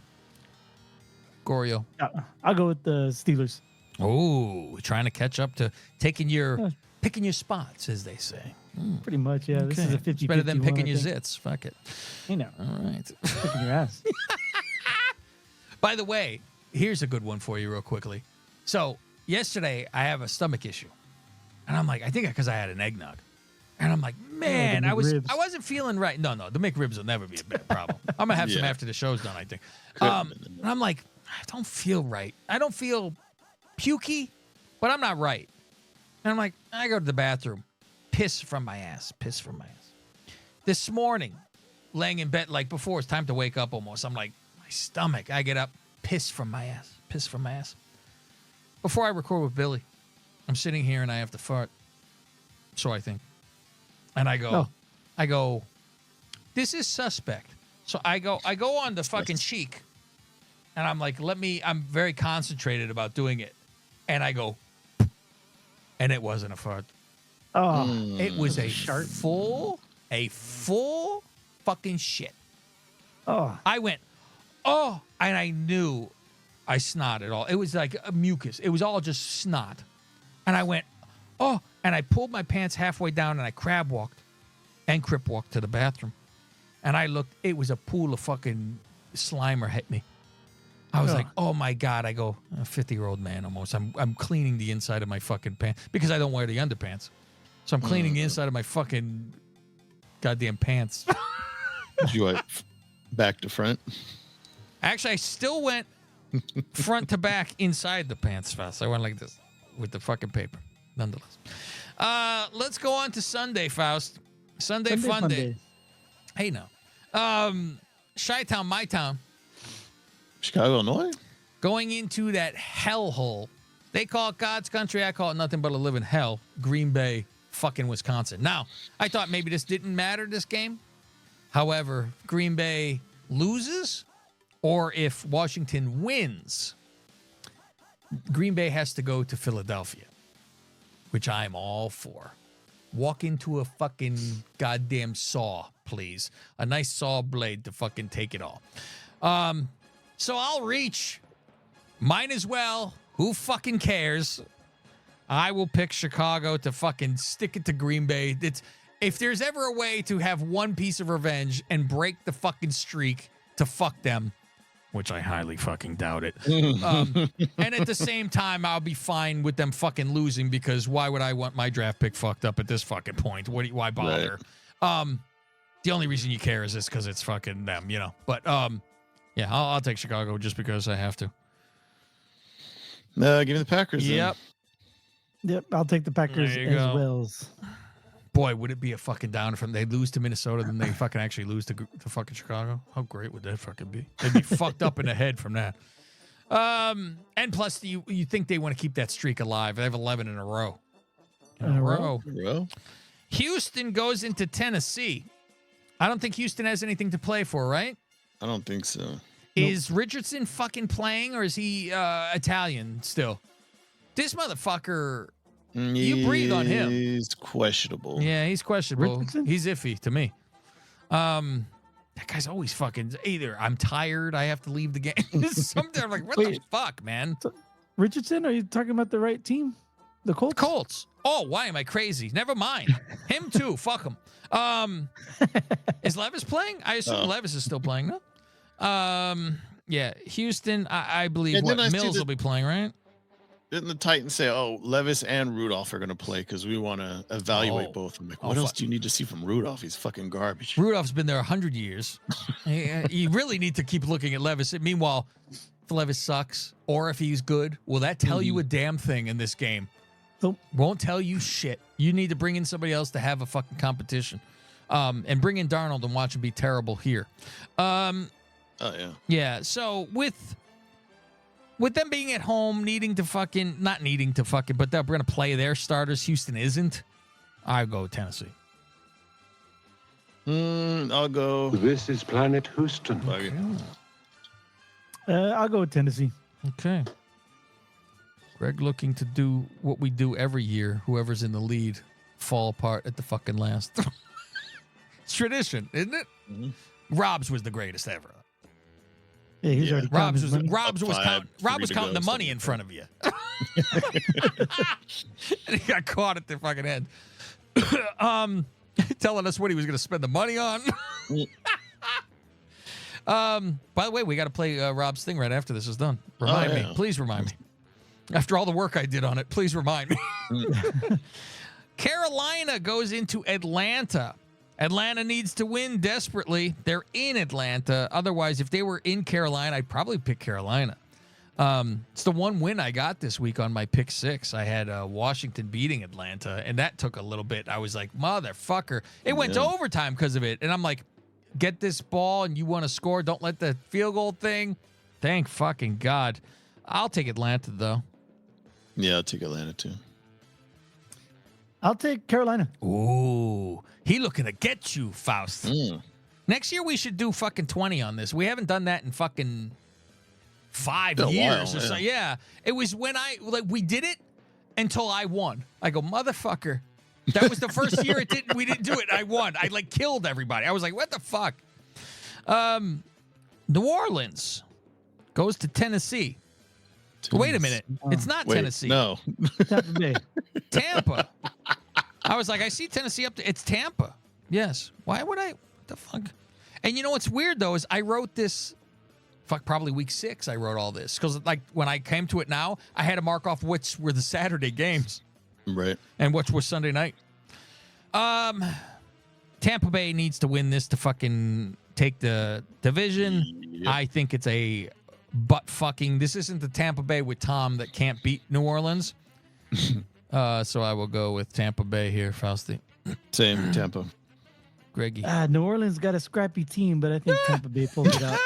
Gorio. I'll go with the Steelers. Oh, trying to catch up to picking your spots, as they say. Pretty much, yeah. This is a 50-50 It's better than picking one, your zits. Fuck it. You know. All right. Picking your ass. By the way, here's a good one for you real quickly. So yesterday I have a stomach issue. And I'm like, I think because I had an eggnog. And I'm like, man, I wasn't feeling right. No, the McRibs will never be a bad problem. I'm going to have some after the show's done, I think. And I'm like, I don't feel right. I don't feel pukey, but I'm not right. And I'm like, I go to the bathroom. Piss from my ass. This morning, laying in bed, like before it's time to wake up almost, I'm like, my stomach. I get up, piss from my ass. Before I record with Billy, I'm sitting here and I have to fart. So I think. And I go, this is suspect. So I go on the fucking cheek and I'm like, I'm very concentrated about doing it. And I go, and it wasn't a fart. Oh, it was a full fucking shit. Oh, I went, oh, and I knew I snotted all. It was like a mucus. It was all just snot. And I went, oh, and I pulled my pants halfway down and I crab walked and crip walked to the bathroom. And I looked, it was a pool of fucking Slimer hit me. I was like, oh my God. I go, a 50-year-old man almost. I'm cleaning the inside of my fucking pants because I don't wear the underpants. So I'm cleaning the inside of my fucking goddamn pants. Did you went back to front? Actually, I still went front to back inside the pants fast. I went like this with the fucking paper, nonetheless. Let's go on to Sunday, Faust. Sunday fun day. Hey, now. Chi-Town, my town. Chicago, Illinois? Going into that hellhole. They call it God's country. I call it nothing but a living hell. Green Bay, fucking Wisconsin. Now, I thought maybe this didn't matter, this game. However, Green Bay loses, or if Washington wins, Green Bay has to go to Philadelphia, which I'm all for. Walk into a fucking goddamn saw, please. A nice saw blade to fucking take it all. So I'll reach. Might as well. Who fucking cares? I will pick Chicago to fucking stick it to Green Bay. If there's ever a way to have one piece of revenge and break the fucking streak to fuck them, which I highly fucking doubt it. And at the same time, I'll be fine with them fucking losing because why would I want my draft pick fucked up at this fucking point? Why bother? Right. The only reason you care is because it's fucking them, you know. But yeah, I'll take Chicago just because I have to. Give me the Packers. Yep. Yep, I'll take the Packers as well. Boy, would it be a fucking downer if they lose to Minnesota, then they fucking actually lose to fucking Chicago? How great would that fucking be? They'd be fucked up in the head from that. And plus, you think they want to keep that streak alive. They have 11 in a row. In a row. Houston goes into Tennessee. I don't think Houston has anything to play for, right? I don't think so. Is Richardson fucking playing, or is he Italian still? This motherfucker... You breathe on him. He's questionable. Yeah, he's questionable. Richardson? He's iffy to me. That guy's always fucking either I'm tired, I have to leave the game. Something I'm like, what the fuck, man? Richardson? Are you talking about the right team? The Colts? Colts. Oh, why am I crazy? Never mind. Him too. Fuck him. Is Levis playing? I assume Levis is still playing, no? Yeah, Houston, I believe Mills will be playing, right? Didn't the Titans say, Levis and Rudolph are going to play because we want to evaluate both? I'm like, what else do you need to see from Rudolph? He's fucking garbage. Rudolph's been there 100 years. You really need to keep looking at Levis. Meanwhile, if Levis sucks or if he's good, will that tell you a damn thing in this game? Nope. Won't tell you shit. You need to bring in somebody else to have a fucking competition. And bring in Darnold and watch him be terrible here. Yeah, so with them being at home, not needing to fucking, but they're going to play their starters. Houston isn't. I go Tennessee. I'll go. This is Planet Houston. Okay. I'll go with Tennessee. Okay. Greg looking to do what we do every year. Whoever's in the lead fall apart at the fucking last. It's tradition, isn't it? Mm-hmm. Rob's was the greatest ever. Yeah, he's already Rob's was counting the money in front of you. And he got caught at the fucking end. Telling us what he was going to spend the money on. By the way, we got to play Rob's thing right after this is done. Remind me. Please remind me. After all the work I did on it, please remind me. Carolina goes into Atlanta. Atlanta needs to win desperately. They're in Atlanta. Otherwise, if they were in Carolina, I'd probably pick Carolina. It's the one win I got this week on my pick six. I had Washington beating Atlanta, and that took a little bit. I was like, motherfucker. It went to overtime because of it. And I'm like, get this ball and you want to score. Don't let the field goal thing. Thank fucking God. I'll take Atlanta, though. Yeah, I'll take Atlanta, too. I'll take Carolina. Ooh. He looking to get you, Faust. Next year, we should do fucking 20 on this. We haven't done that in fucking 5 years. While, yeah. It was when we did it until I won. I go, motherfucker. That was the first year we didn't do it. I won. I killed everybody. I was like, what the fuck? New Orleans goes to Tennessee. Wait a minute. It's not Tennessee. No. Tampa Bay. Tampa. I was like, I see Tennessee up there. It's Tampa. Yes. Why would I? What the fuck? And you know what's weird, though, is I wrote this, probably week 6 I wrote all this. Because, like, when I came to it now, I had to mark off which were the Saturday games. Right. And which was Sunday night. Tampa Bay needs to win this to fucking take the division. Yep. I think it's a butt fucking. This isn't the Tampa Bay with Tom that can't beat New Orleans. So I will go with Tampa Bay here, Fausti. Same, Tampa. Greggy. New Orleans got a scrappy team, but I think Tampa Bay pulled it out.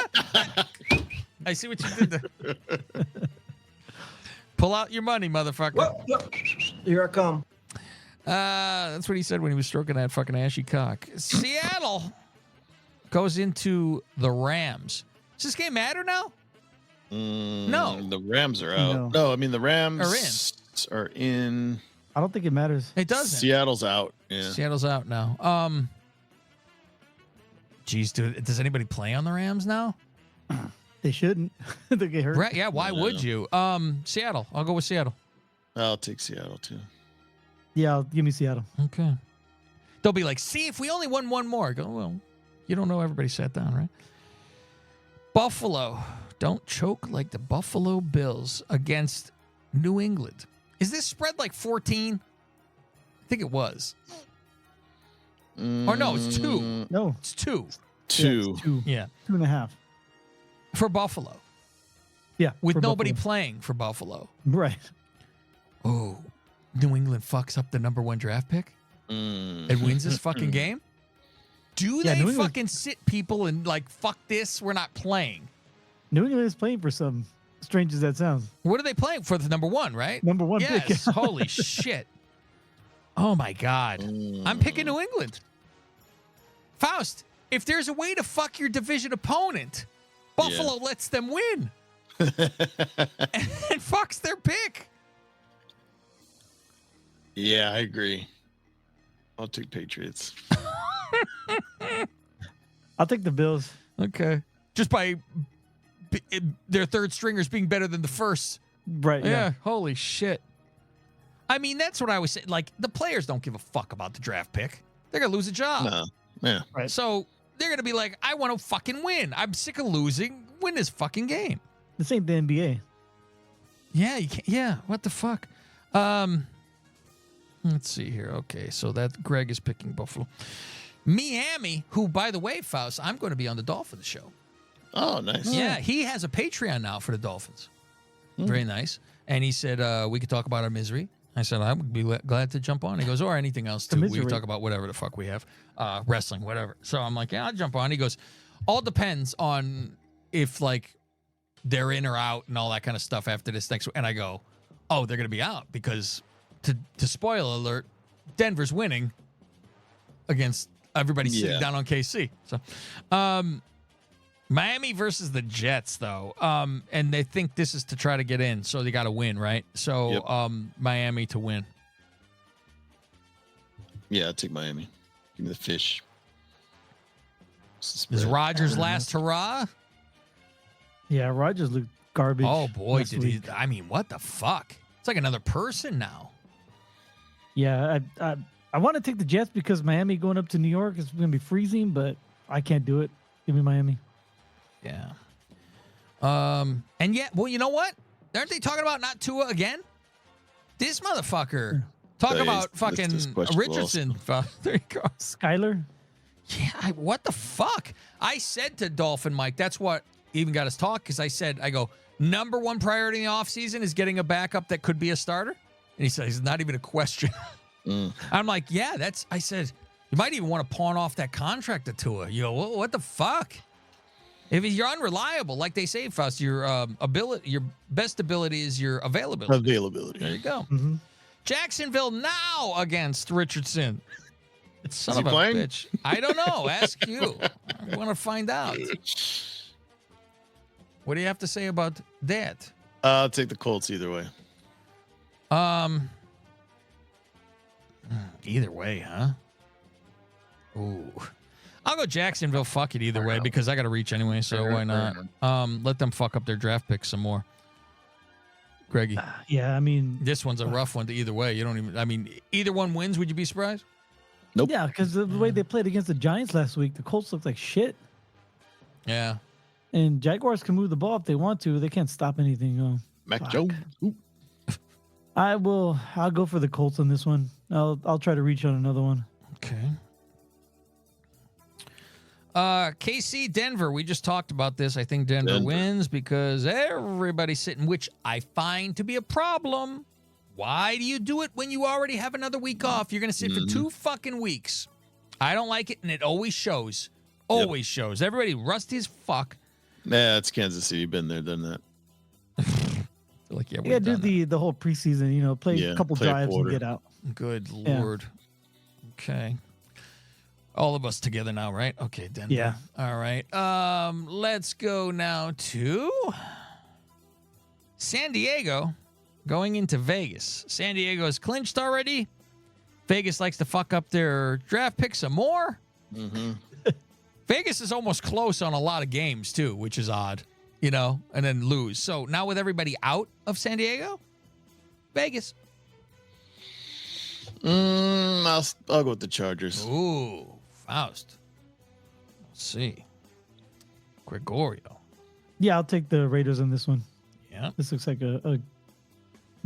I see what you did there. Pull out your money, motherfucker. Here I come. That's what he said when he was stroking that fucking ashy cock. Seattle goes into the Rams. Does this game matter now? No. The Rams are out. No, I mean the Rams are in. I don't think it matters. It doesn't. Seattle's out. Yeah. Seattle's out now. Geez, dude, does anybody play on the Rams now? They shouldn't. They get hurt. Right, yeah, why would you? Seattle. I'll go with Seattle. I'll take Seattle too. Yeah, give me Seattle. Okay. They'll be like, see, if we only won one more. I go, well, you don't know everybody sat down, right? Buffalo. Don't choke like the Buffalo Bills against New England. Is this spread like 14? I think it was. Or no, it's 2. No. It's 2. 2. Yeah, it's 2. Yeah. 2.5. For Buffalo. Yeah. With for nobody Buffalo. playing for Buffalo. Right. Oh, New England fucks up the number 1 draft pick and wins this fucking game? Do they New England, fucking sit people and like, fuck this, we're not playing? New England is playing for some, strange as that sounds. What are they playing for? The number 1, right? Number 1 pick. Yes. Holy shit. Oh, my God. I'm picking New England. Faust, if there's a way to fuck your division opponent, Buffalo lets them win. And fucks their pick. Yeah, I agree. I'll take Patriots. I'll take the Bills. Okay. Just by their third stringers being better than the first. Right. Yeah. Holy shit. I mean, that's what I was saying. Like, the players don't give a fuck about the draft pick. They're going to lose a job. No. Yeah. Right. So they're going to be like, I want to fucking win. I'm sick of losing. Win this fucking game. This ain't the NBA. Yeah, you can't. Yeah, what the fuck? Let's see here. Okay, so that Greg is picking Buffalo. Miami, who, by the way, Faust, I'm going to be on the Dolphins show. Oh, nice. Yeah, he has a Patreon now for the Dolphins. Very nice. And he said we could talk about our misery. I said I would be glad to jump on. He goes, or anything else too. We can talk about whatever the fuck we have, wrestling, whatever. So I'm like, yeah, I'll jump on. He goes, all depends on if like they're in or out and all that kind of stuff after this next. And I go, oh, they're gonna be out because to spoil alert, Denver's winning against everybody sitting down on KC. So, Miami versus the Jets, though. And they think this is to try to get in, so they got to win, right? So, Miami to win. Yeah, I'll take Miami. Give me the fish. Is Rodgers' last hurrah? Yeah, Rodgers looked garbage. Oh, boy, did he. week. I mean, what the fuck? It's like another person now. Yeah, I want to take the Jets because Miami going up to New York is going to be freezing, but I can't do it. Give me Miami. Yeah. And yet, well, you know what? Aren't they talking about not Tua again? This motherfucker. Talk about fucking Richardson. There you go. Skyler? Yeah, what the fuck? I said to Dolphin Mike, that's what even got us talk, because I go, number one priority in the offseason is getting a backup that could be a starter? And he says, it's not even a question. I'm like, yeah, I said, you might even want to pawn off that contract to Tua. You go, what the fuck? If you're unreliable, like they say, Faust, your best ability is your availability. There you go. Mm-hmm. Jacksonville now against Richardson. Son of a playing? bitch. I don't know. Ask you. I want to find out. What do you have to say about that? I'll take the Colts either way. Either way, huh? Ooh. I'll go Jacksonville. Fuck it either way because I got to reach anyway, so why not? Let them fuck up their draft picks some more. Greggy. Yeah, I mean, this one's a rough one to either way. You don't even. I mean, either one wins. Would you be surprised? Nope. Yeah, because the way they played against the Giants last week, the Colts looked like shit. Yeah. And Jaguars can move the ball if they want to. They can't stop anything. Mac Jones. I'll go for the Colts on this one. I'll try to reach on another one. Okay. KC Denver. We just talked about this. I think Denver wins because everybody's sitting, which I find to be a problem. Why do you do it when you already have another week off? You're going to sit for 2 fucking weeks. I don't like it, and it always shows. Always shows. Everybody rusty as fuck. Nah, it's Kansas City. Been there, done that. Like, yeah, you gotta do the whole preseason, play a couple drives and get out. Good Lord. Okay. All of us together now, right? Okay, Denver. Yeah. All right. Let's go now to San Diego going into Vegas. San Diego is clinched already. Vegas likes to fuck up their draft picks some more. Mm-hmm. Vegas is almost close on a lot of games, too, which is odd, and then lose. So now with everybody out of San Diego, Vegas. I'll go with the Chargers. Ooh, Faust. Let's see. Gregorio. Yeah, I'll take the Raiders on this one. Yeah. This looks like a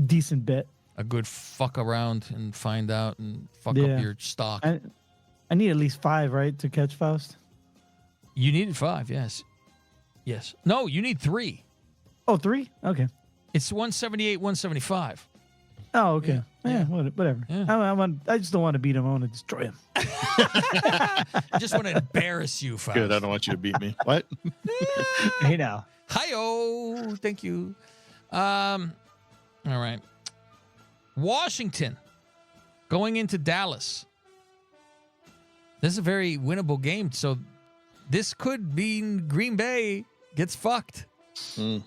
decent bet. A good fuck around and find out and fuck up your stock. I need at least 5, right, to catch Faust? You needed 5, yes. Yes. No, you need 3. Oh, 3? Okay. It's 178, 175. Oh, okay. Yeah, whatever. Yeah. I just don't want to beat him. I want to destroy him. I just want to embarrass you, Faust. Good. I don't want you to beat me. What? Hey, now. Hi-oh. Thank you. All right. Washington going into Dallas. This is a very winnable game, so this could mean Green Bay gets fucked. Do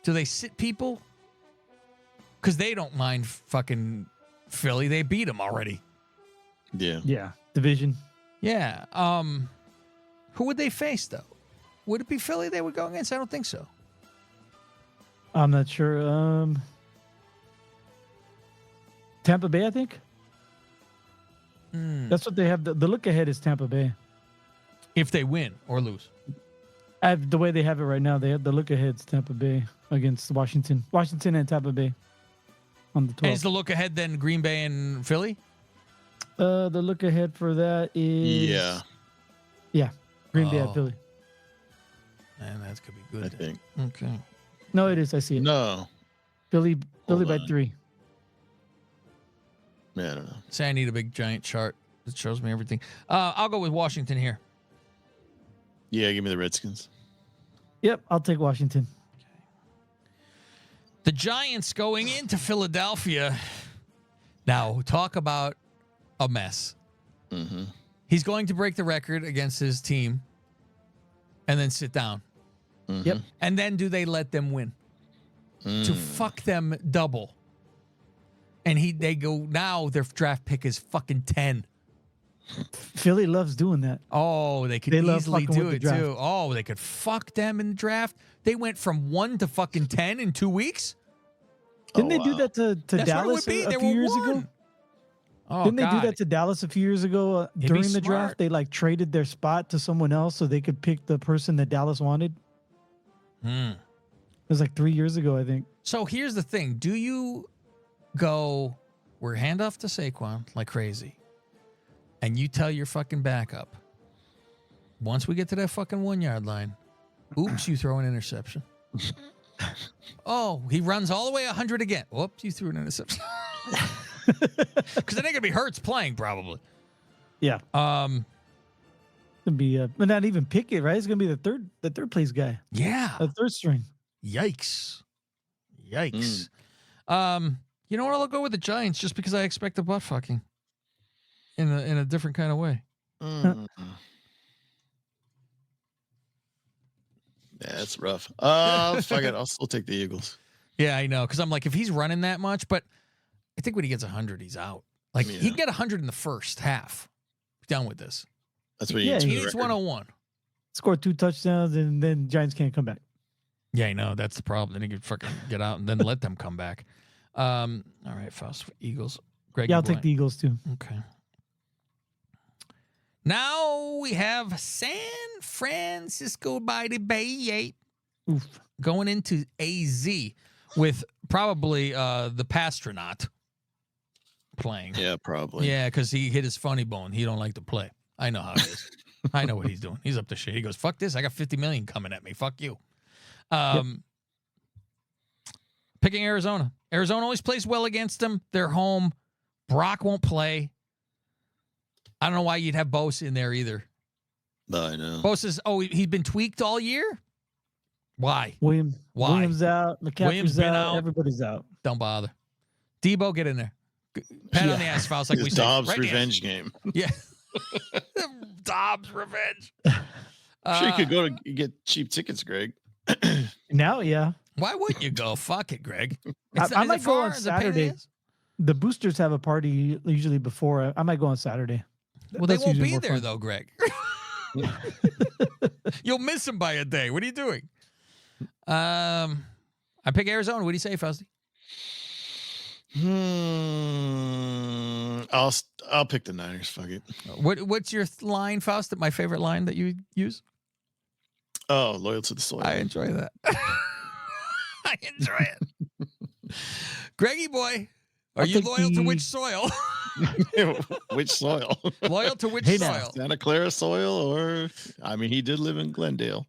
they sit people? Because they don't mind fucking Philly. They beat them already. Yeah. Yeah. Division. Yeah. Who would they face, though? Would it be Philly they would go against? I don't think so. I'm not sure. Tampa Bay, I think. That's what they have. The look ahead is Tampa Bay. If they win or lose. The way they have it right now, they have the look ahead's Tampa Bay against Washington. Washington and Tampa Bay on the 12th. Is the look ahead then Green Bay and Philly? The look ahead for that is yeah, Green Bay at Philly. Man, that could be good. I think. Okay. No, it is. I see it. No. Philly by 3. Yeah, I don't know. Say I need a big giant chart that shows me everything. I'll go with Washington here. Yeah, give me the Redskins. Yep, I'll take Washington. The Giants going into Philadelphia. Now, talk about a mess. Mm-hmm. He's going to break the record against his team and then sit down. Mm-hmm. Yep. And then do they let them win? To fuck them double. And they go, now their draft pick is fucking 10. Philly loves doing that. Oh, they could easily do it too. Oh, they could fuck them in the draft. They went from 1 to fucking 10 in 2 weeks. Didn't they do that to That's Dallas what it would be. a few years ago? Oh, Didn't God. they do that to Dallas a few years ago It'd be during the smart. draft? They traded their spot to someone else so they could pick the person that Dallas wanted. It was 3 years ago, I think. So here's the thing. Do you go, we're handoff to Saquon like crazy, and you tell your fucking backup, once we get to that fucking 1 yard line, oops, you throw an interception. Oh, he runs all the way 100 again. Whoops, you threw an interception. Because it ain't going to be Hurts playing probably. Yeah. It'd be but not even Pickett, right? It's gonna be the third place guy. Yeah. The third string. Yikes. You know what? I'll go with the Giants just because I expect a butt fucking in a different kind of way. Yeah, that's rough. Fuck it. I'll still take the Eagles. Yeah, I know. Because I'm like, if he's running that much, but I think when he gets 100, he's out. He can get 100 in the first half. Done with this. That's what he Yeah, needs. He for the needs record. 101. Score 2 touchdowns, and then Giants can't come back. Yeah, I know. That's the problem. Then he could fucking get out and then let them come back. All right, Faust for Eagles. Greg, Yeah, I'll take the Eagles too. Okay. Now we have San Francisco by the Bay Oof. going into AZ with probably the Pastronaut playing. Yeah, probably. Yeah, because he hit his funny bone. He don't like to play. I know how it is. I know what he's doing. He's up to shit. He goes, fuck this. I got 50 million coming at me. Fuck you. Picking Arizona. Arizona always plays well against them. They're home. Brock won't play. I don't know why you'd have Bose in there either. No, I know. Bose is, he's been tweaked all year? Why? Why? Williams out. Williams McCaffrey's been out. out. Everybody's out. Don't bother. Debo, get in there. Pat on the ass, Faust, like we His say. Dobbs Right in the revenge game. Yeah. Dobbs revenge. I'm sure you could go to get cheap tickets, Greg. Now, yeah. Why wouldn't you go? Fuck it, Greg. I Is might it go far? on Is it a pain in the Saturday. ass? The boosters have a party usually before. I might go on Saturday. Well, That's they won't usually be more there, fun. though, Greg. You'll miss them by a day. What are you doing? I pick Arizona. What do you say, Fuzzy? I'll pick the Niners. Fuck it. What's your line, Faust? My favorite line that you use? Oh, loyal to the soil. I enjoy that. I enjoy it. Greggy boy, are you loyal to which soil? Which soil? Loyal to which Hey, soil? now, Santa Clara soil, or I mean, he did live in Glendale.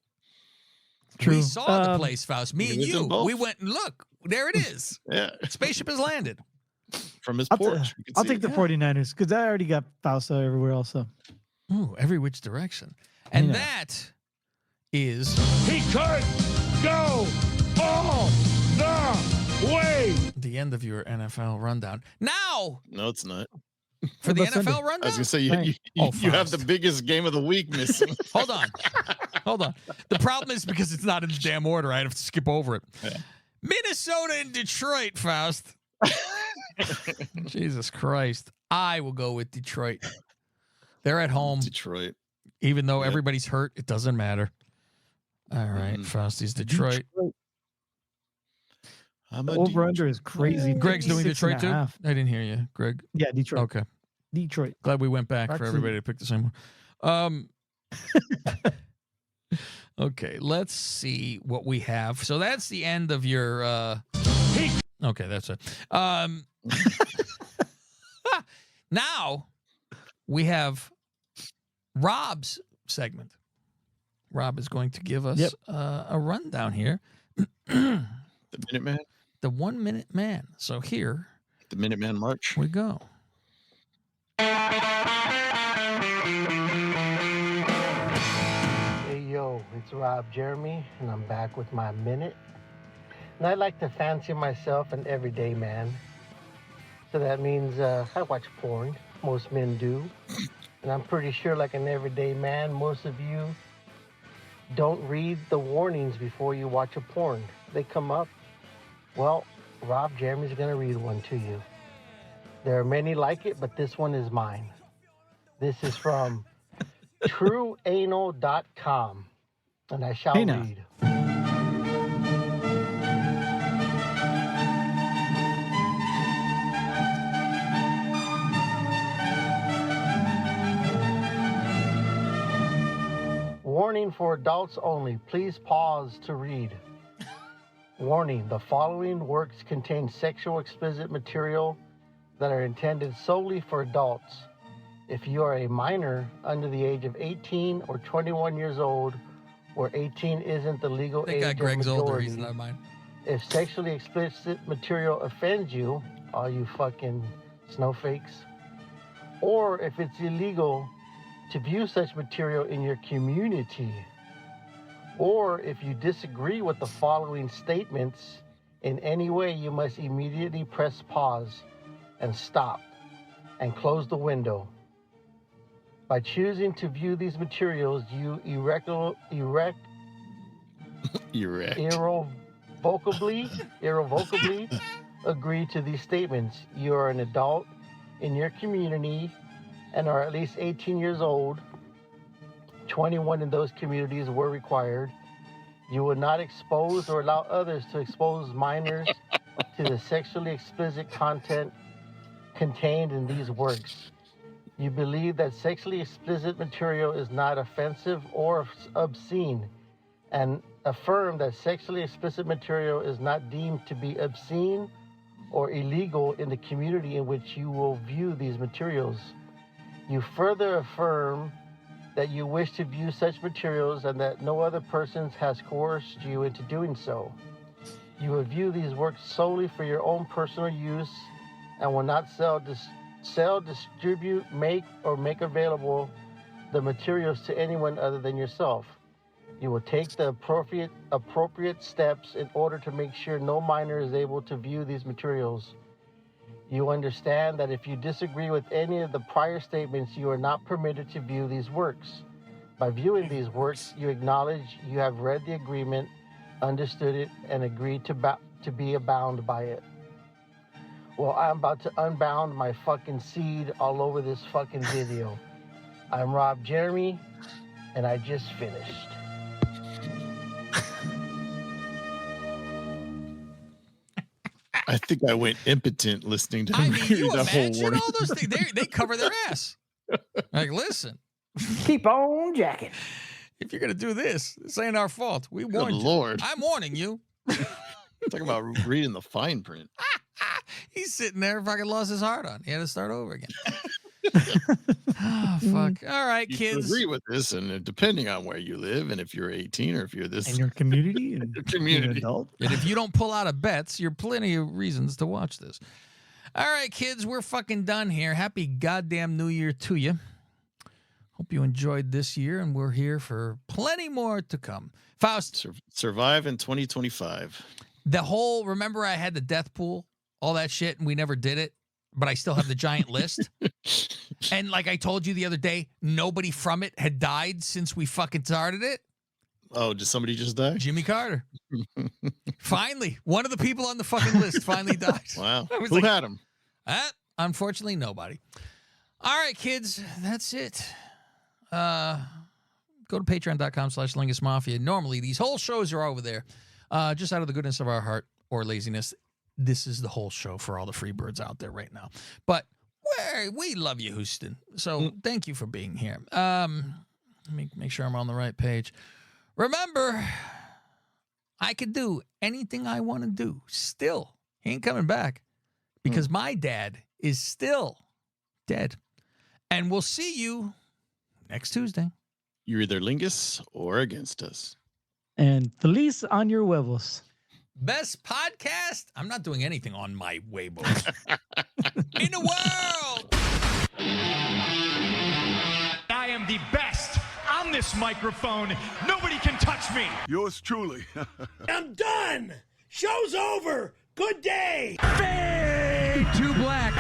We saw the place, Faust. Me and lived in you. both. We went and look. There it is. Yeah, Spaceship has landed. from his I'll, porch. you can I'll see take it. the 49ers because I already got Fausto everywhere also. Ooh, every which direction. And that is He could go all the way. the end of your NFL rundown. Now, No, it's not. for the What about NFL Sunday? rundown. I was gonna say you, Right. you, Oh, you have Faust. the biggest game of the week missing. Hold on. Hold on. The problem is because it's not in the damn order, I have to skip over it. Yeah. Minnesota and Detroit, Faust. Jesus Christ. I will go with Detroit. They're at home. Detroit. Even though Yep. everybody's hurt, it doesn't matter. All right, Fausty's Detroit. I'm The a over under is crazy. Greg's doing 56 Detroit and too? a I half. didn't hear you, Greg. Yeah, Detroit. Okay. Detroit. Glad we went back for Actually- everybody to pick the same one. Okay, let's see what we have. So that's the end of your okay, that's it. Now we have Rob's segment. Rob is going to give us a rundown here. The Minuteman. The 1 minute man. So here The Minuteman March. we go. Hey yo, it's Rob Jeremy, and I'm back with my minute. And I like to fancy myself an everyday man. So that means I watch porn. Most men do. And I'm pretty sure, like an everyday man, most of you don't read the warnings before you watch a porn. They come up. Well, Rob Jeremy's going to read one to you. There are many like it, but this one is mine. This is from trueanal.com, and I shall read. Warning for adults only. Please pause to read. Warning, the following works contain sexual explicit material that are intended solely for adults. If you are a minor under the age of 18 or 21 years old, where 18 isn't the legal I think age Greg's of older. majority, He's not mine. if sexually explicit material offends you, all you fucking snowflakes, or if it's illegal to view such material in your community, or if you disagree with the following statements in any way, you must immediately press pause and stop and close the window. By choosing to view these materials, you irrevocably agree to these statements. You are an adult in your community and are at least 18 years old. 21 in those communities were required. You will not expose or allow others to expose minors to the sexually explicit content contained in these works. You believe that sexually explicit material is not offensive or obscene, and affirm that sexually explicit material is not deemed to be obscene or illegal in the community in which you will view these materials. You further affirm that you wish to view such materials and that no other person has coerced you into doing so. You will view these works solely for your own personal use and will not sell, distribute, make available the materials to anyone other than yourself. You will take the appropriate steps in order to make sure no minor is able to view these materials. You understand that if you disagree with any of the prior statements, you are not permitted to view these works. By viewing these works, you acknowledge you have read the agreement, understood it, and agreed to be bound by it. Well, I'm about to unbound my fucking seed all over this fucking video. I'm Rob Jeremy, and I just finished. I think I went impotent listening to him. I mean, you the whole imagine warning. all those things. They cover their ass. Like, listen. Keep on jacking. If you're going to do this ain't our fault. We warned you. Lord. I'm warning you. Talking about reading the fine print. He's sitting there, fucking lost his heart on. He had to start over again. Oh, fuck. All right, You kids. agree with this, and depending on where you live, and if you're 18 or if you're this In your community and your community. An adult. And if you don't pull out of bets, you're plenty of reasons to watch this. All right, kids, we're fucking done here. Happy goddamn New Year to you. Hope you enjoyed this year, and we're here for plenty more to come. Faust. Survive in 2025. Remember I had the death pool, all that shit, and we never did it, but I still have the giant list. And like I told you the other day, nobody from it had died since we fucking started it. Oh, did somebody just die? Jimmy Carter. Finally, one of the people on the fucking list finally died. Wow. I was Who had him? Unfortunately, nobody. All right, kids, that's it. Go to patreon.com/Lingus Mafia. Normally, these whole shows are over there. Just out of the goodness of our heart or laziness, this is the whole show for all the free birds out there right now. But we love you, Houston. So thank you for being here. Let me make sure I'm on the right page. Remember, I could do anything I want to do. Still, he ain't coming back because my dad is still dead. And we'll see you next Tuesday. You're either Lingus or against us. And Feliz on your huevos. Best podcast? I'm not doing anything on my Weibos. In the world! I am the best on this microphone. Nobody can touch me. Yours truly. I'm done. Show's over. Good day. Fade to black.